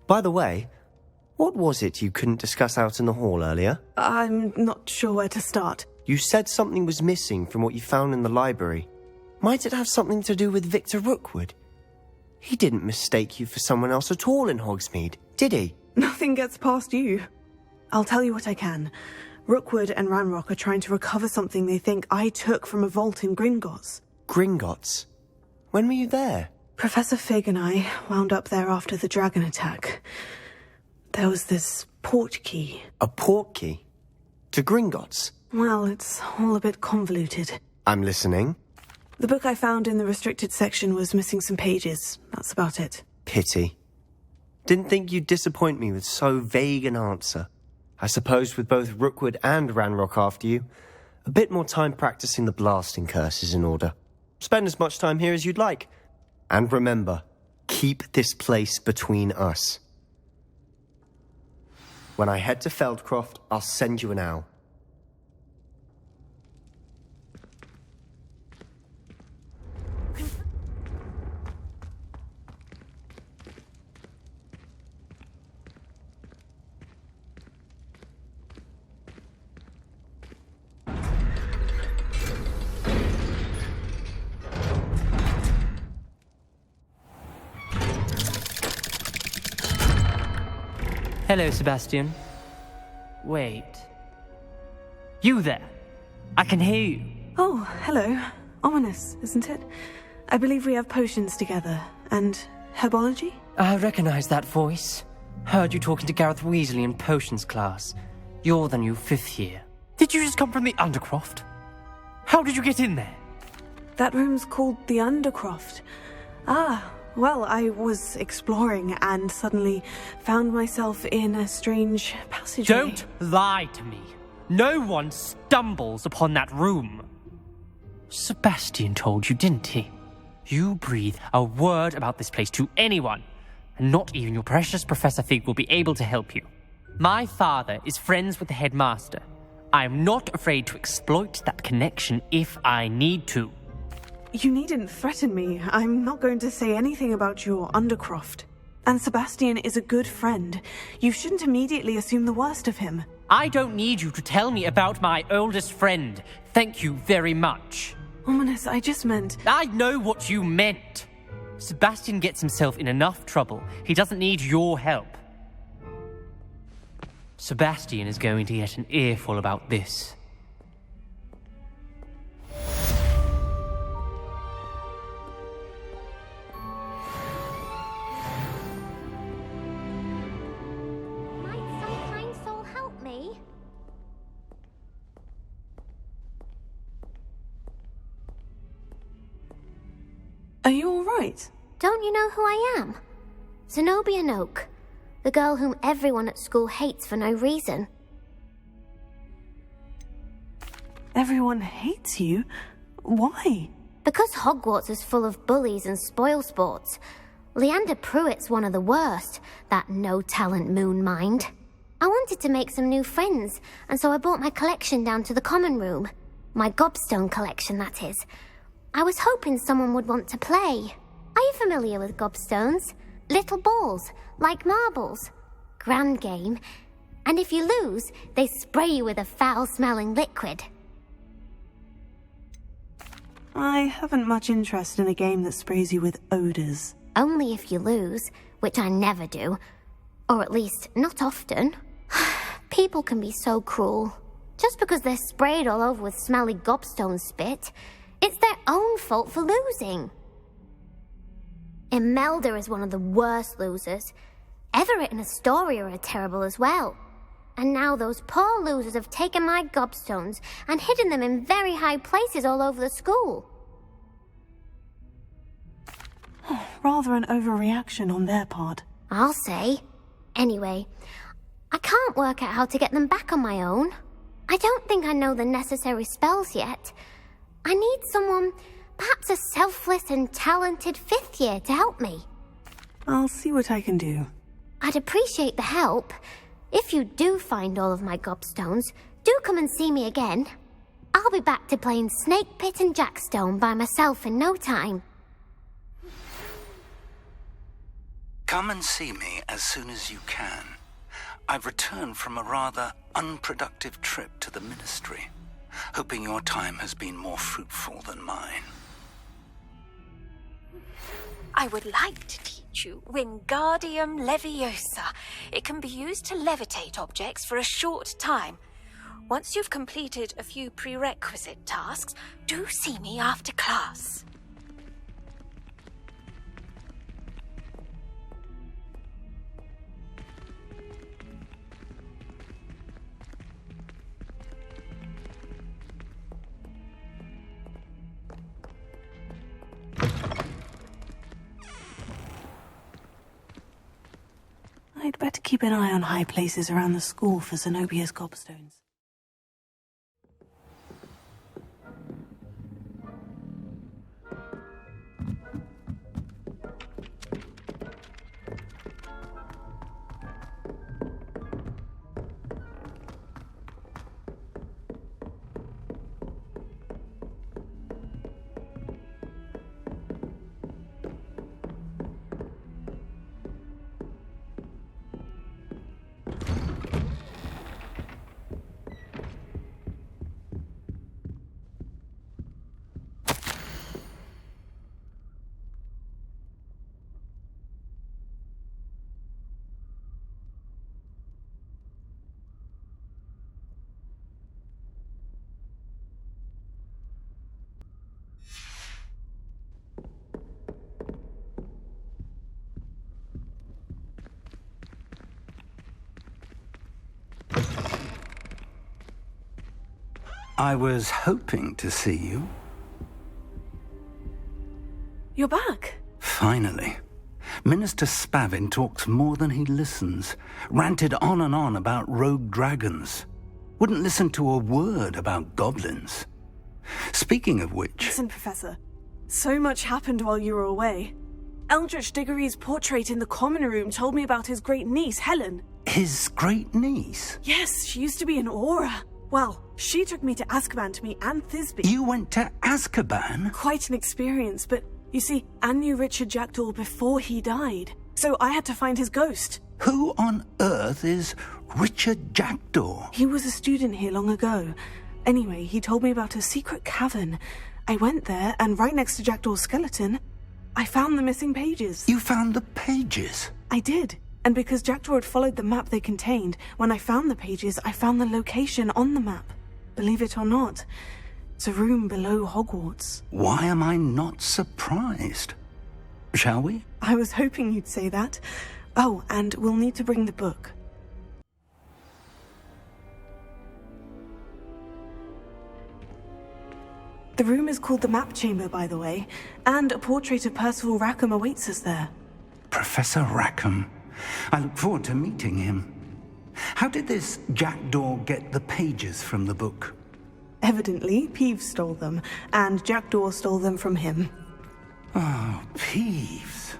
By the way, what was it you couldn't discuss out in the hall earlier? I'm not sure where to start. You said something was missing from what you found in the library. Might it have something to do with Victor Rookwood? He didn't mistake you for someone else at all in Hogsmeade, did he? Nothing gets past you. I'll tell you what I can. Rookwood and Ranrock are trying to recover something they think I took from a vault in Gringotts. Gringotts? When were you there? Professor Fig and I wound up there after the dragon attack. There was this port key. A port key? To Gringotts? Well, it's all a bit convoluted. I'm listening. The book I found in the restricted section was missing some pages. That's about it. Pity. Didn't think you'd disappoint me with so vague an answer. I suppose with both Rookwood and Ranrock after you, a bit more time practicing the blasting curse is in order. Spend as much time here as you'd like. And remember, keep this place between us. When I head to Feldcroft, I'll send you an owl. Hello, Sebastian. Wait. You there? I can hear you. Oh, hello. Ominous, isn't it? I believe we have potions together. And herbology? I recognize that voice. Heard you talking to Gareth Weasley in potions class. You're the new 5th year. Did you just come from the Undercroft? How did you get in there? That room's called the Undercroft. Ah, well, I was exploring and suddenly found myself in a strange passageway. Don't lie to me. No one stumbles upon that room. Sebastian told you, didn't he? You breathe a word about this place to anyone, and not even your precious Professor Fig will be able to help you. My father is friends with the headmaster. I am not afraid to exploit that connection if I need to. You needn't threaten me. I'm not going to say anything about your Undercroft. And Sebastian is a good friend. You shouldn't immediately assume the worst of him. I don't need you to tell me about my oldest friend. Thank you very much. Ominous, I just meant... I know what you meant. Sebastian gets himself in enough trouble. He doesn't need your help. Sebastian is going to get an earful about this. Might some kind soul help me? Are you all right? Don't you know who I am? Zenobia Noak, the girl whom everyone at school hates for no reason. Everyone hates you? Why? Because Hogwarts is full of bullies and spoilsports. Leander Pruitt's one of the worst, that no-talent moon mind. I wanted to make some new friends, and so I brought my collection down to the common room. My gobstone collection, that is. I was hoping someone would want to play. Are you familiar with gobstones? Little balls, like marbles. Grand game. And if you lose, they spray you with a foul-smelling liquid. I haven't much interest in a game that sprays you with odors. Only if you lose, which I never do. Or at least, not often. People can be so cruel. Just because they're sprayed all over with smelly gobstone spit, it's their own fault for losing. Imelda is one of the worst losers. Everett and Astoria are terrible as well. And now those poor losers have taken my gobstones and hidden them in very high places all over the school. Rather an overreaction on their part. I'll say. Anyway, I can't work out how to get them back on my own. I don't think I know the necessary spells yet. I need someone, perhaps a selfless and talented fifth year to help me. I'll see what I can do. I'd appreciate the help. If you do find all of my gobstones, do come and see me again. I'll be back to playing Snake Pit and Jackstone by myself in no time. Come and see me as soon as you can. I've returned from a rather unproductive trip to the Ministry, hoping your time has been more fruitful than mine. I would like to teach you Wingardium Leviosa. It can be used to levitate objects for a short time. Once you've completed a few prerequisite tasks, do see me after class. I'd better keep an eye on high places around the school for Zenobia's gobstones. I was hoping to see you. You're back. Finally. Minister Spavin talks more than he listens. Ranted on and on about rogue dragons. Wouldn't listen to a word about goblins. Speaking of which... Listen, Professor. So much happened while you were away. Eldritch Diggory's portrait in the common room told me about his great niece, Helen. His great niece? Yes, she used to be an Auror. Well, she took me to Azkaban to meet Anne Thisbe. You went to Azkaban? Quite an experience, but you see, Anne knew Richard Jackdaw before he died. so I had to find his ghost. Who on earth is Richard Jackdaw? He was a student here long ago. Anyway, he told me about a secret cavern. I went there, and right next to Jackdaw's skeleton, I found the missing pages. You found the pages? I did. And because Jackdaw had followed the map they contained, when I found the pages, I found the location on the map. Believe it or not, it's a room below Hogwarts. Why am I not surprised? Shall we? I was hoping you'd say that. Oh, and we'll need to bring the book. The room is called the Map Chamber, by the way, and a portrait of Percival Rackham awaits us there. Professor Rackham. I look forward to meeting him. How did this Jackdaw get the pages from the book? Evidently, Peeves stole them, and Jackdaw stole them from him. Oh, Peeves.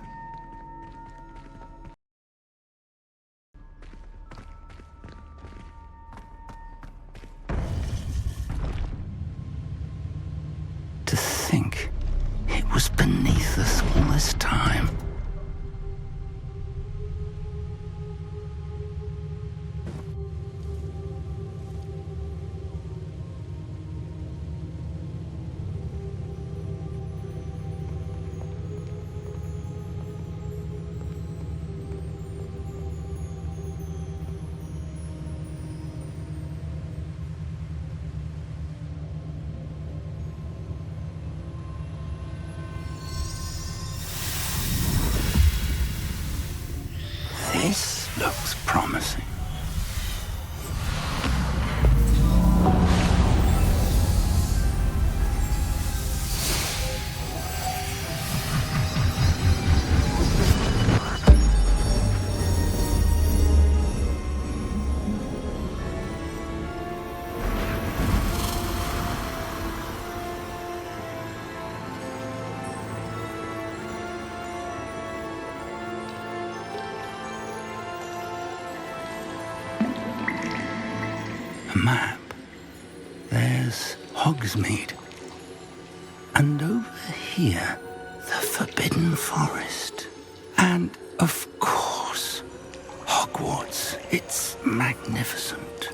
To think it was beneath us all this time. This looks promising. A map. There's Hogsmeade. And over here, the Forbidden Forest. And, of course, Hogwarts. It's magnificent.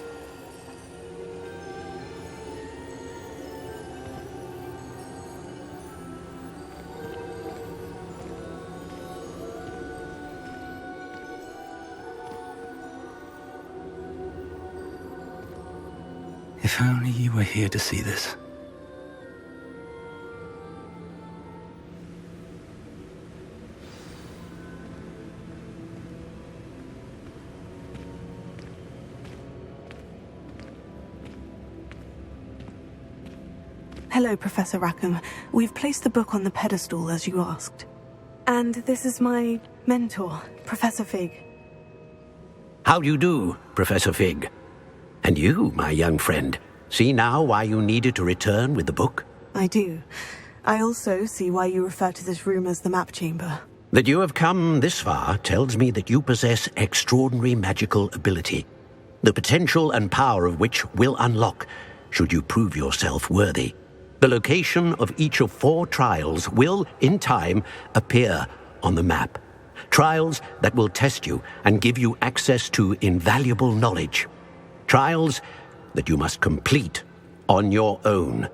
If only you were here to see this. Hello, Professor Rackham. We've placed the book on the pedestal as you asked. And this is my mentor, Professor Fig. How do you do, Professor Fig? And you, my young friend, see now why you needed to return with the book? I do. I also see why you refer to this room as the Map Chamber. That you have come this far tells me that you possess extraordinary magical ability, the potential and power of which will unlock should you prove yourself worthy. The location of each of 4 trials will, in time, appear on the map. Trials that will test you and give you access to invaluable knowledge. Trials that you must complete on your own.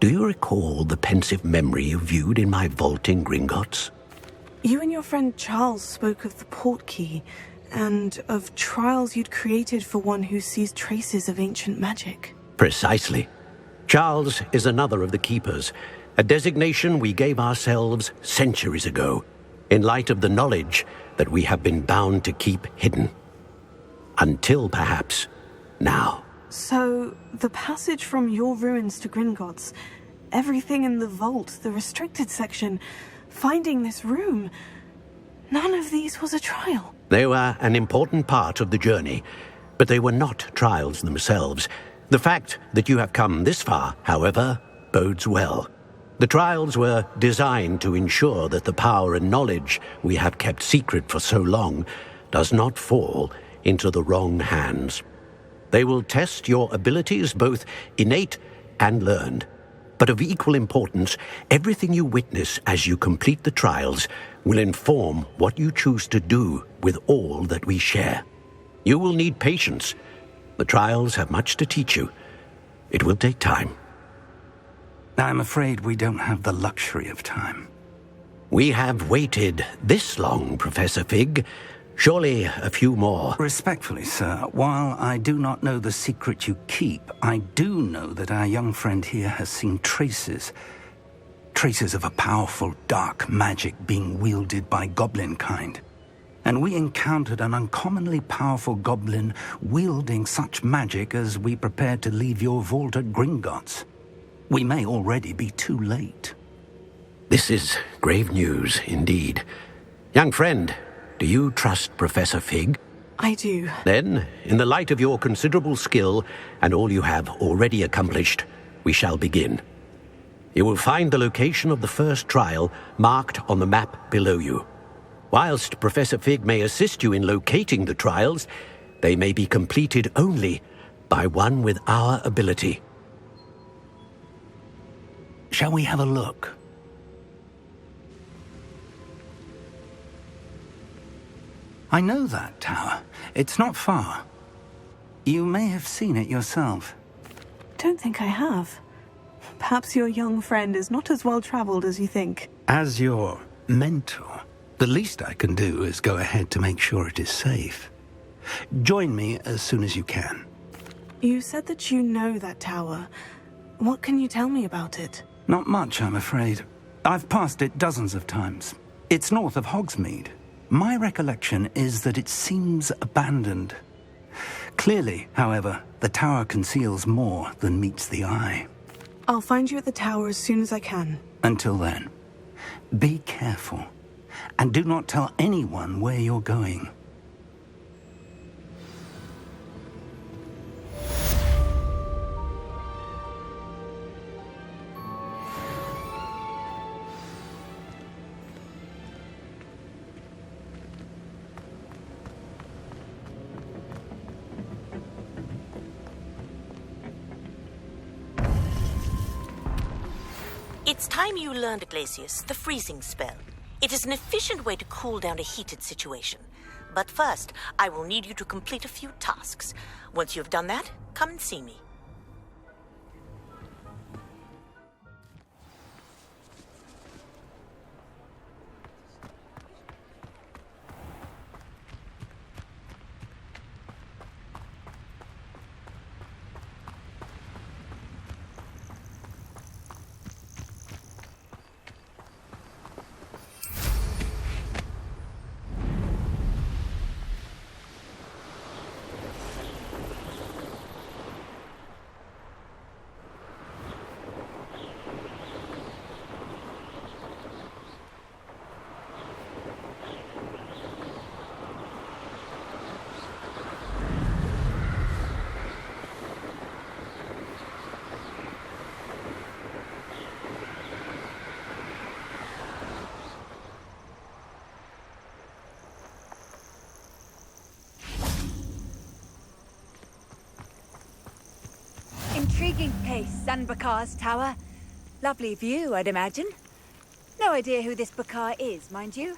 Do you recall the pensive memory you viewed in my vault in Gringotts? You and your friend Charles spoke of the portkey, and of trials you'd created for one who sees traces of ancient magic. Precisely. Charles is another of the Keepers, a designation we gave ourselves centuries ago, in light of the knowledge that we have been bound to keep hidden. Until, perhaps, now. So, the passage from your ruins to Gringotts, everything in the vault, the restricted section, finding this room, none of these was a trial. They were an important part of the journey, but they were not trials themselves. The fact that you have come this far, however, bodes well. The trials were designed to ensure that the power and knowledge we have kept secret for so long does not fall into the wrong hands. They will test your abilities, both innate and learned. But of equal importance, everything you witness as you complete the trials will inform what you choose to do with all that we share. You will need patience. The trials have much to teach you. It will take time. I'm afraid we don't have the luxury of time. We have waited this long, Professor Fig. Surely a few more. Respectfully, sir, while I do not know the secret you keep, I do know that our young friend here has seen traces of a powerful dark magic being wielded by goblin kind. And we encountered an uncommonly powerful goblin wielding such magic as we prepared to leave your vault at Gringotts. We may already be too late. This is grave news indeed. Young friend, do you trust Professor Fig? I do. Then, in the light of your considerable skill and all you have already accomplished, we shall begin. You will find the location of the first trial marked on the map below you. Whilst Professor Fig may assist you in locating the trials, they may be completed only by one with our ability. Shall we have a look? I know that tower. It's not far. You may have seen it yourself. Don't think I have. Perhaps your young friend is not as well-traveled as you think. As your mentor, the least I can do is go ahead to make sure it is safe. Join me as soon as you can. You said that you know that tower. What can you tell me about it? Not much, I'm afraid. I've passed it dozens of times. It's north of Hogsmeade. My recollection is that it seems abandoned. Clearly, however, the tower conceals more than meets the eye. I'll find you at the tower as soon as I can. Until then, be careful, and do not tell anyone where you're going. It's time you learned, Glacius, the freezing spell. It is an efficient way to cool down a heated situation. But first, I will need you to complete a few tasks. Once you've done that, come and see me. Intriguing place, Zanbakar's tower. Lovely view, I'd imagine. No idea who this Bakar is, mind you.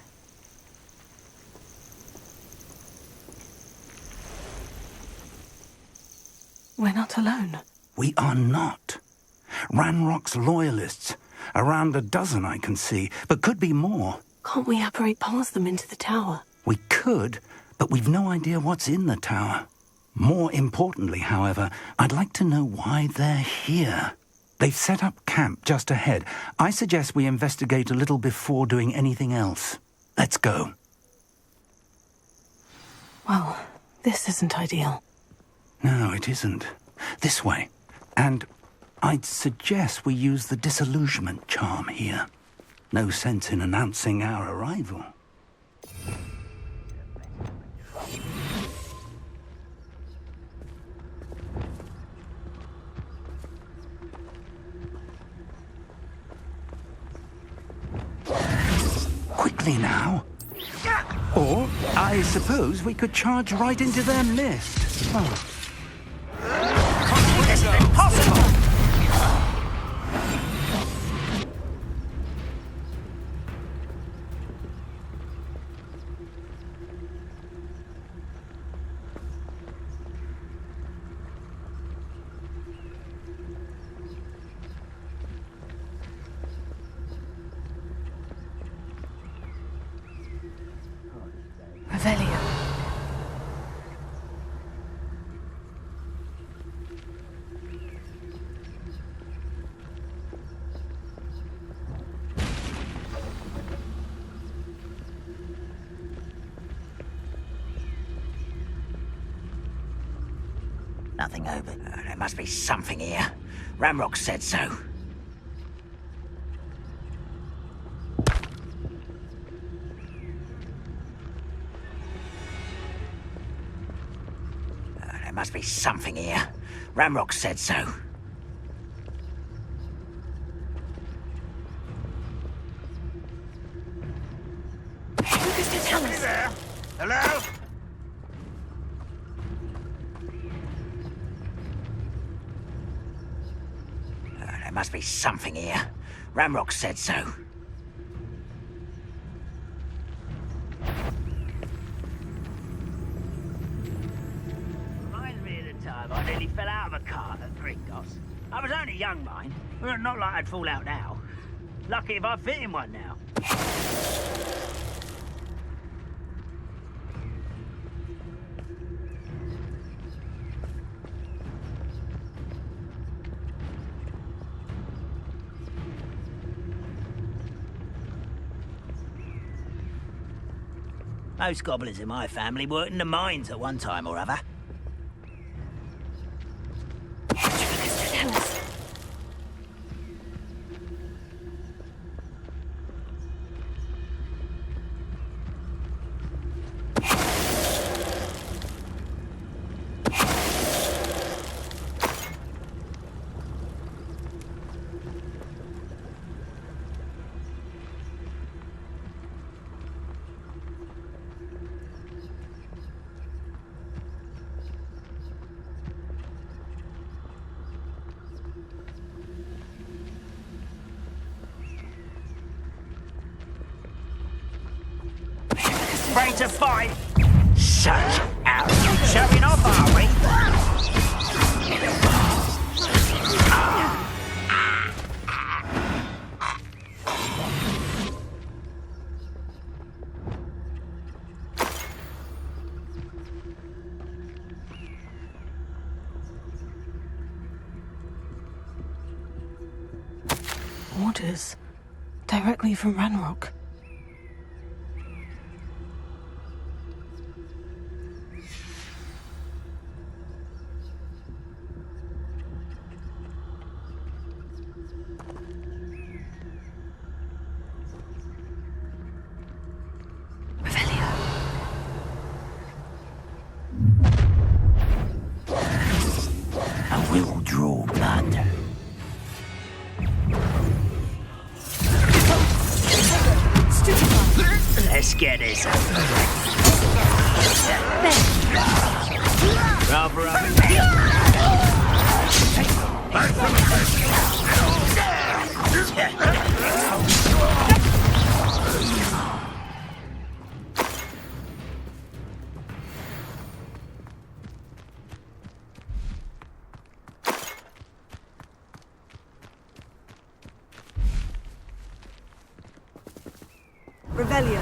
We're not alone. We are not. Ranrock's loyalists. Around a dozen I can see, but could be more. Can't we apparate past them into the tower? We could, but we've no idea what's in the tower. More importantly, however, I'd like to know why they're here. They've set up camp just ahead. I suggest we investigate a little before doing anything else. Let's go. Well, this isn't ideal. No, it isn't. This way. And I'd suggest we use the disillusionment charm here. No sense in announcing our arrival. Quickly now. Or, I suppose we could charge right into their mist. Oh. It's impossible! nothing over. There must be something here. Ramrock said so. There must be something here. Ramrock said so. Who's to tell us? There. Hello? There must be something here. Ramrock said so. Reminds me of the time I nearly fell out of a cart at Gringotts. I was only young, mind. Well, not like I'd fall out now. Lucky if I fit in one now. Most goblins in my family worked in the mines at one time or other. Ready to fight? Such out. Showing off, are we? Orders. Directly from Ranrock. I will draw blood. Let's get this over. Rather Rebellion.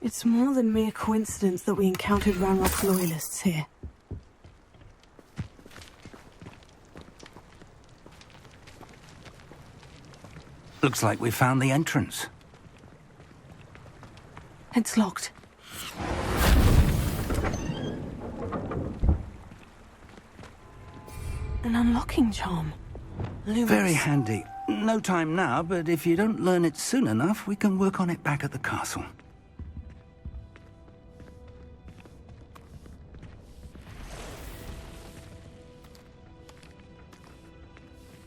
It's more than mere coincidence that we encountered Ranrock's loyalists here. Looks like we found the entrance. It's locked. An unlocking charm. Luminous. Very handy. No time now, but if you don't learn it soon enough, we can work on it back at the castle.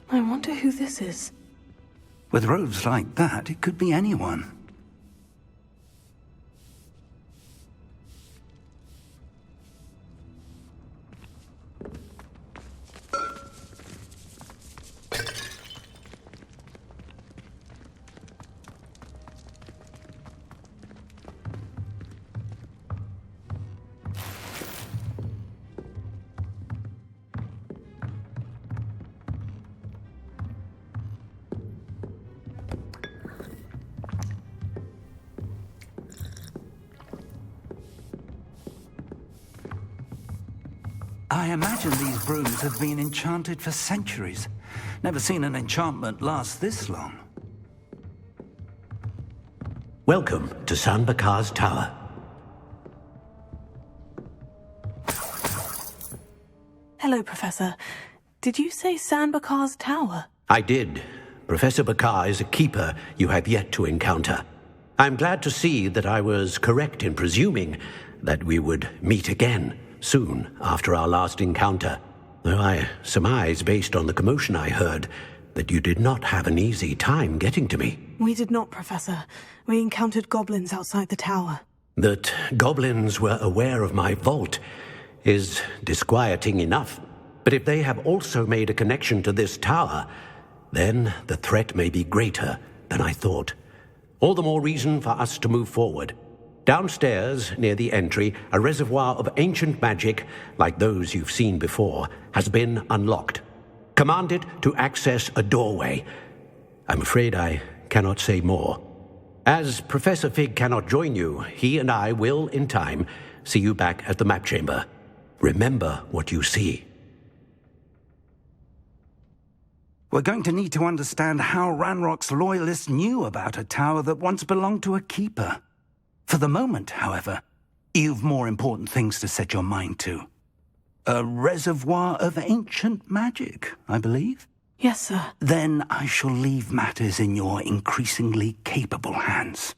I wonder who this is. With robes like that, it could be anyone. I imagine these brooms have been enchanted for centuries. Never seen an enchantment last this long. Welcome to San Bakar's Tower. Hello, Professor. Did you say San Bakar's Tower? I did. Professor Bakar is a keeper you have yet to encounter. I'm glad to see that I was correct in presuming that we would meet again soon after our last encounter, though I surmise, based on the commotion I heard, that you did not have an easy time getting to me. We did not, Professor. We encountered goblins outside the tower. That goblins were aware of my vault is disquieting enough, but if they have also made a connection to this tower, then the threat may be greater than I thought. All the more reason for us to move forward. Downstairs, near the entry, a reservoir of ancient magic, like those you've seen before, has been unlocked. Command it to access a doorway. I'm afraid I cannot say more. As Professor Fig cannot join you, he and I will, in time, see you back at the map chamber. Remember what you see. We're going to need to understand how Ranrock's loyalists knew about a tower that once belonged to a keeper. For the moment, however, you've more important things to set your mind to. A reservoir of ancient magic, I believe? Yes, sir. Then I shall leave matters in your increasingly capable hands.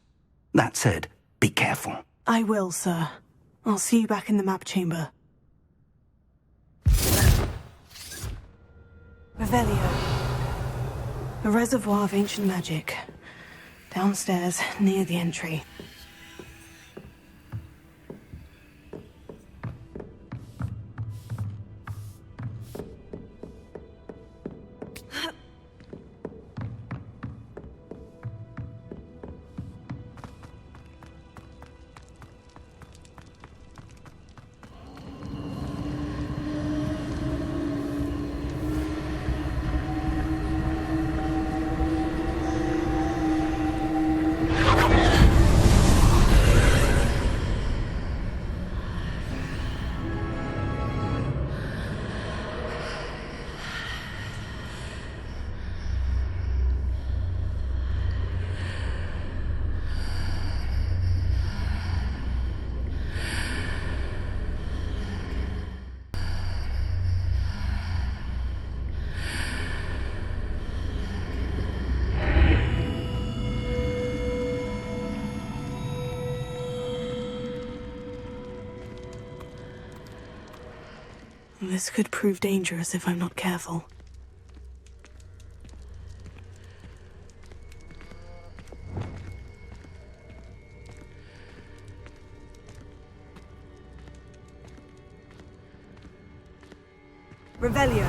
That said, be careful. I will, sir. I'll see you back in the map chamber. Revelio. A reservoir of ancient magic. Downstairs, near the entry. This could prove dangerous if I'm not careful. Revelio.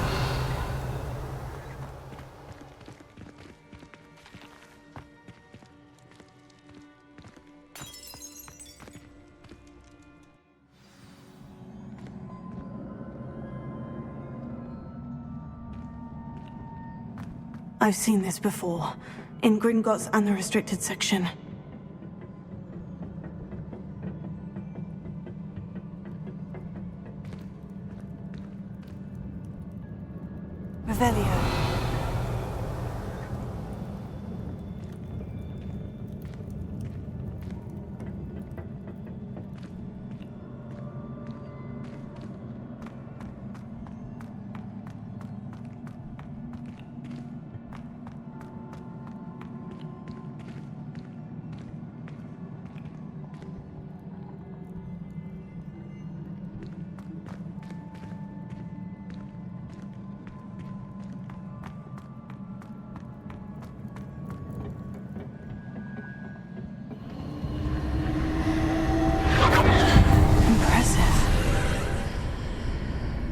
I've seen this before, in Gringotts and the restricted section. Revelio.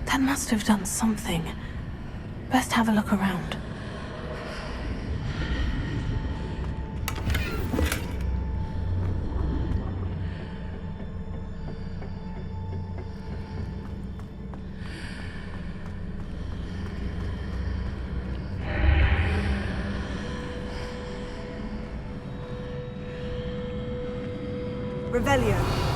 That must have done something. Best have a look around. Revelio.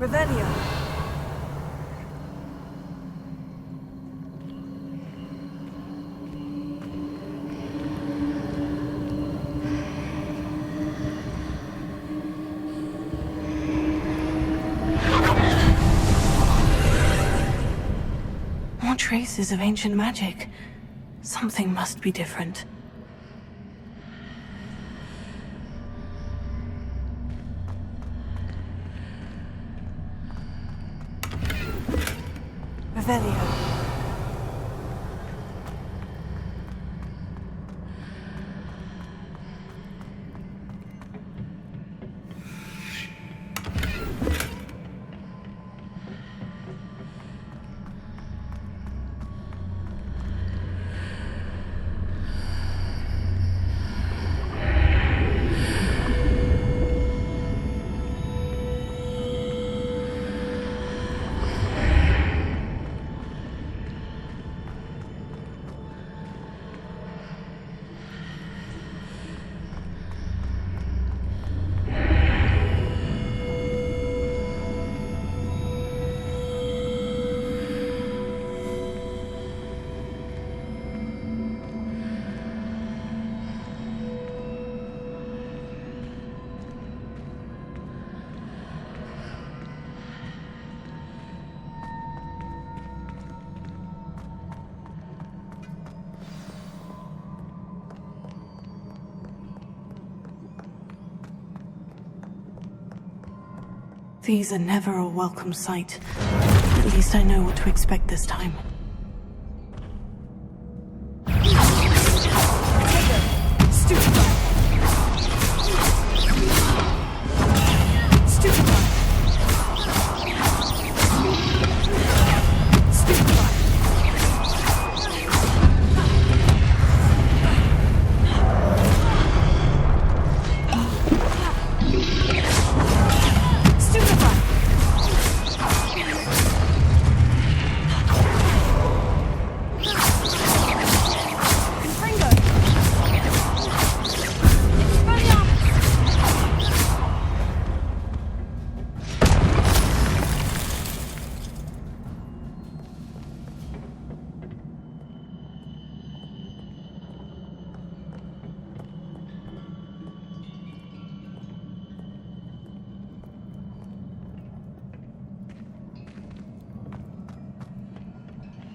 Revelio. More traces of ancient magic. Something must be different. Revelio. These are never a welcome sight. At least I know what to expect this time.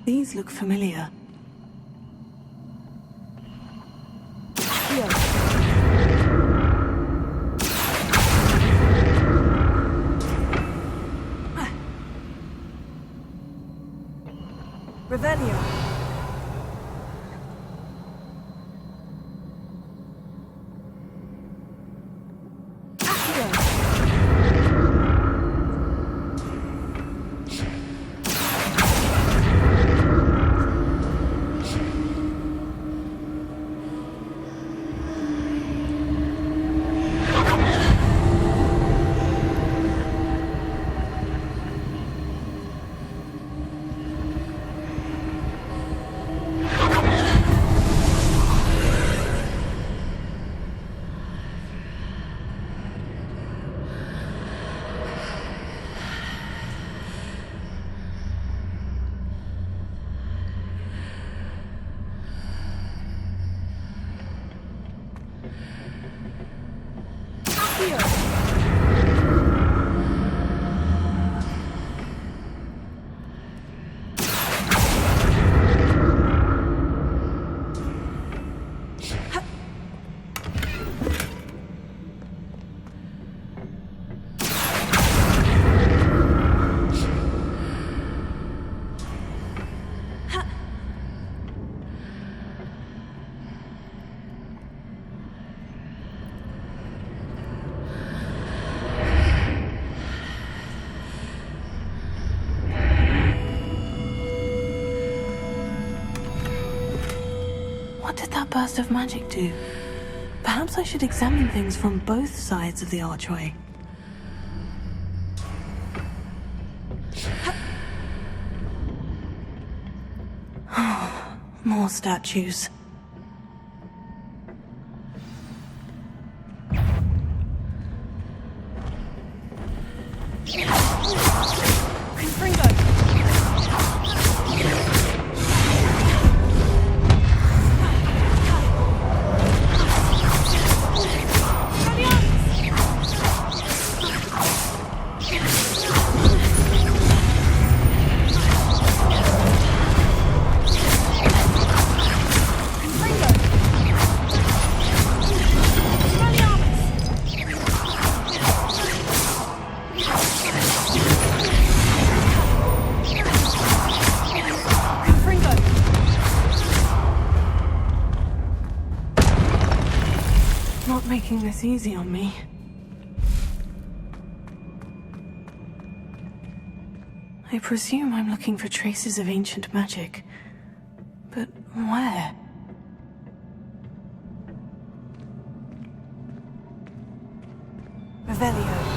These look familiar. Revelio. What did that burst of magic do? Perhaps I should examine things from both sides of the archway. More statues. making this easy on me. I presume I'm looking for traces of ancient magic. But where? Revelio.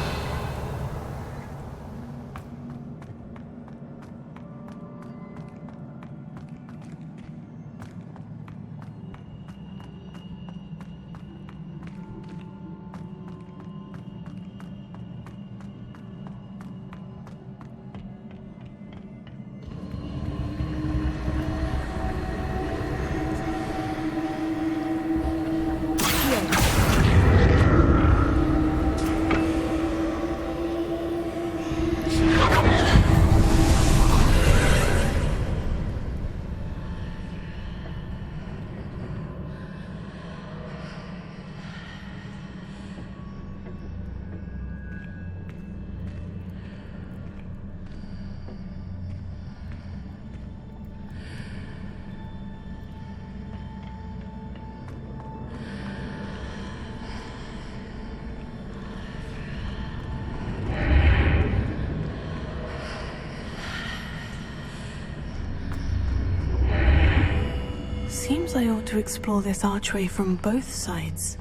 Seems I ought to explore this archway from both sides.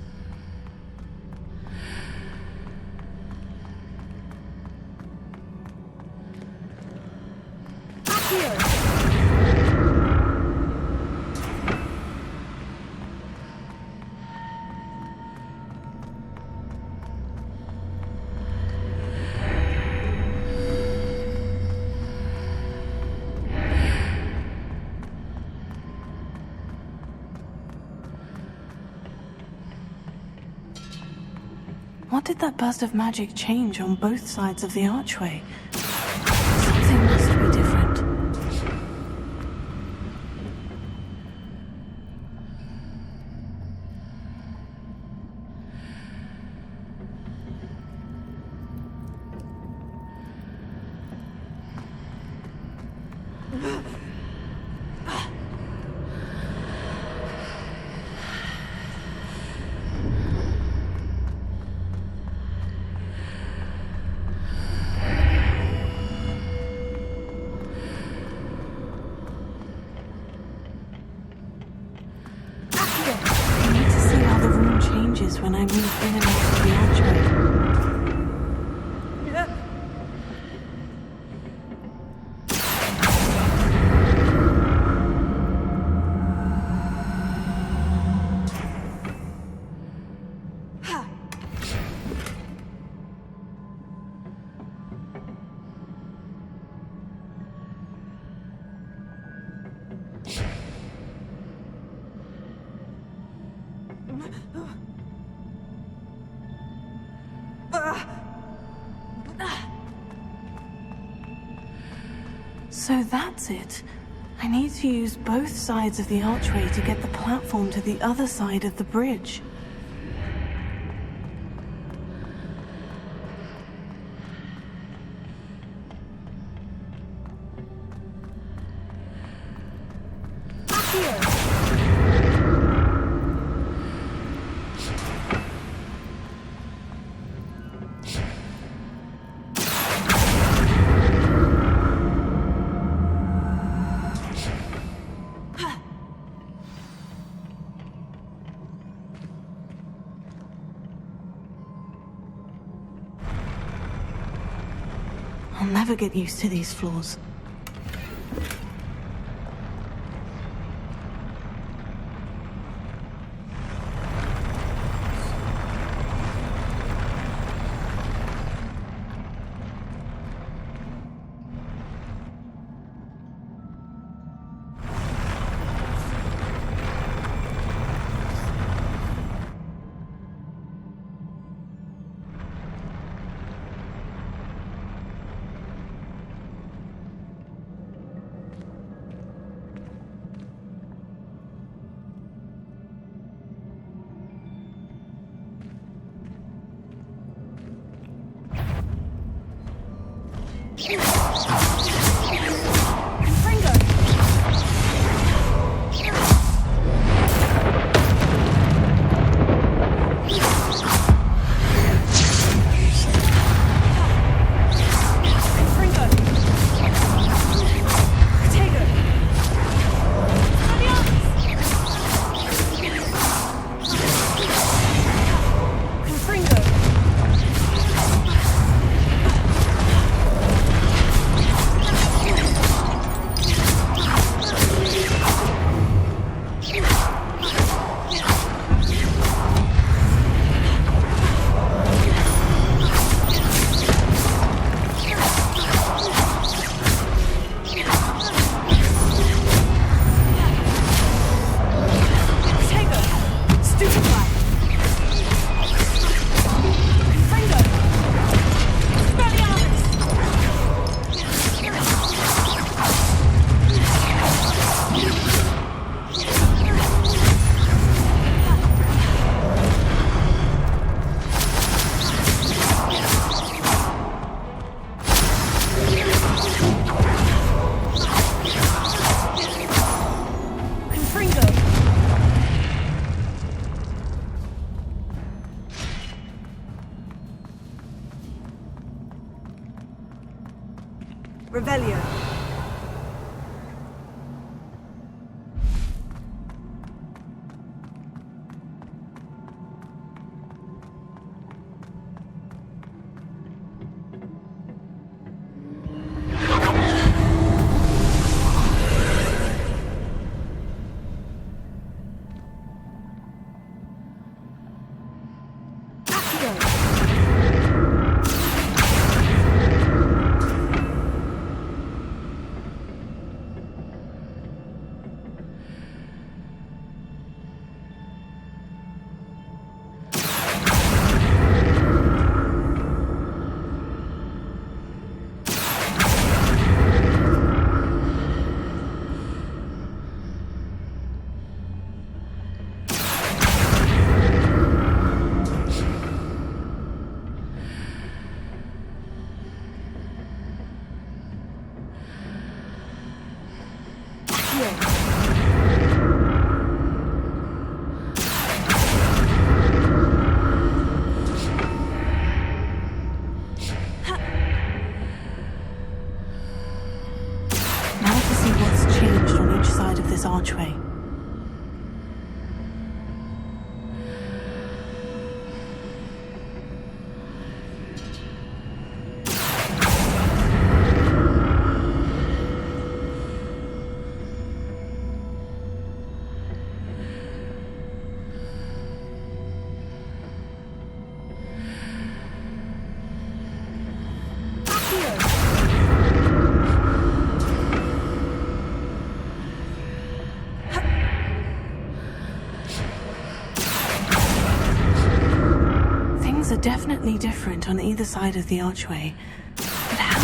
What did that burst of magic change on both sides of the archway? Something must be different. When I move in and out of the archway. So that's it. I need to use both sides of the archway to get the platform to the other side of the bridge. I'll never get used to these floors. Revelio. Archway. Things are definitely different on either side of the archway. But how?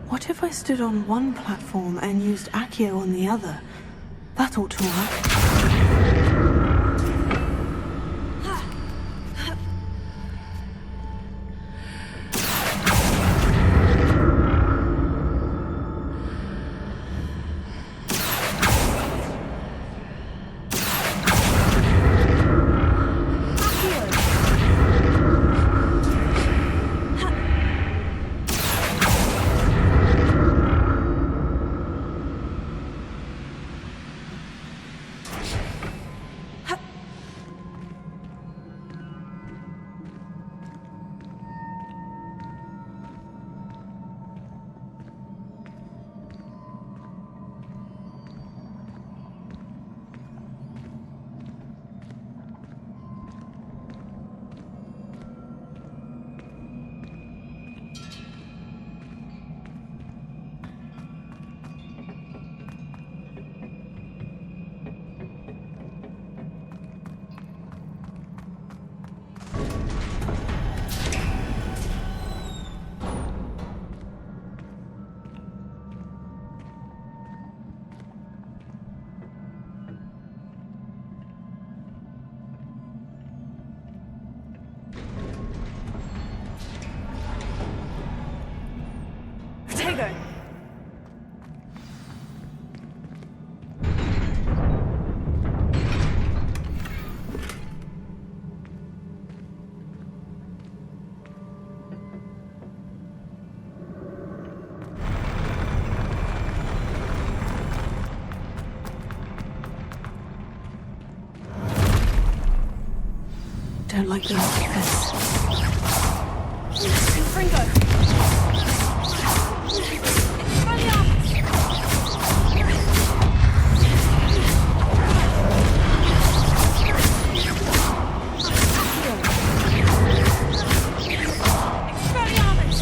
What if I stood on one platform and used Accio on the other? That ought to work. Don't like the look of this. Fringo! Expelliarmus!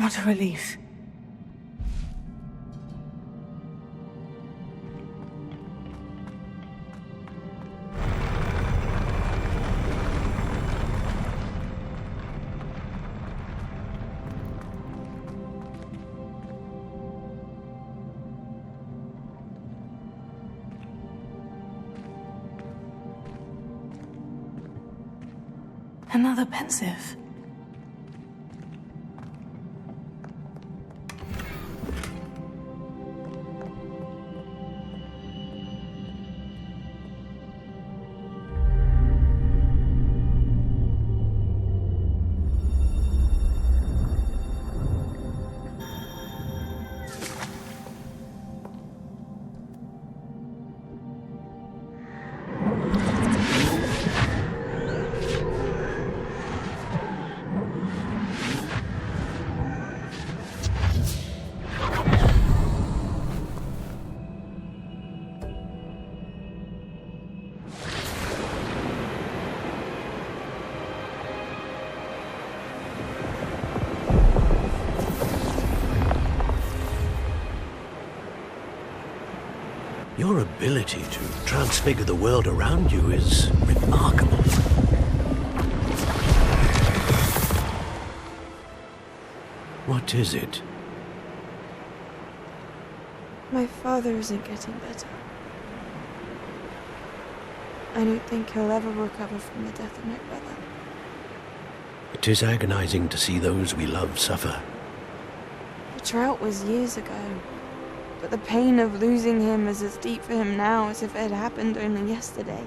What a relief. Another pensive. Your ability to transfigure the world around you is remarkable. What is it? My father isn't getting better. I don't think he'll ever recover from the death of my brother. It is agonizing to see those we love suffer. The drought was years ago, but the pain of losing him is as deep for him now as if it had happened only yesterday.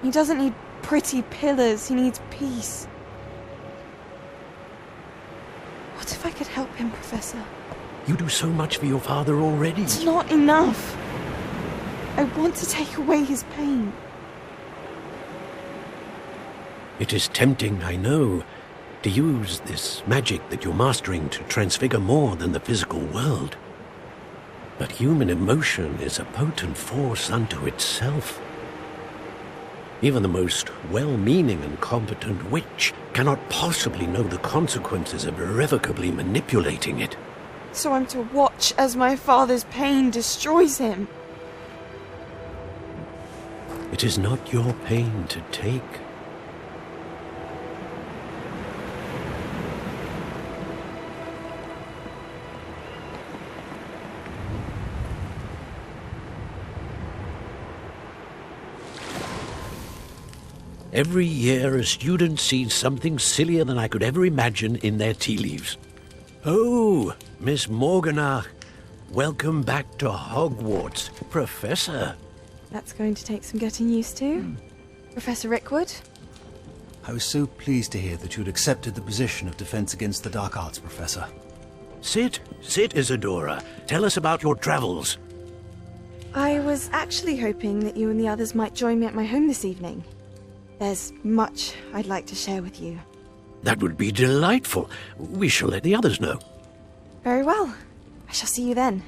He doesn't need pretty pillars, he needs peace. What if I could help him, Professor? You do so much for your father already. It's not enough. I want to take away his pain. It is tempting, I know, to use this magic that you're mastering to transfigure more than the physical world. But human emotion is a potent force unto itself. Even the most well-meaning and competent witch cannot possibly know the consequences of irrevocably manipulating it. So I'm to watch as my father's pain destroys him. It is not your pain to take. Every year a student sees something sillier than I could ever imagine in their tea leaves. Oh, Miss Morganach, welcome back to Hogwarts, Professor. That's going to take some getting used to. Professor Rickwood? I was so pleased to hear that you'd accepted the position of Defense Against the Dark Arts, Professor. Sit, Isadora. Tell us about your travels. I was actually hoping that you and the others might join me at my home this evening. There's much I'd like to share with you. That would be delightful. We shall let the others know. Very well. I shall see you then.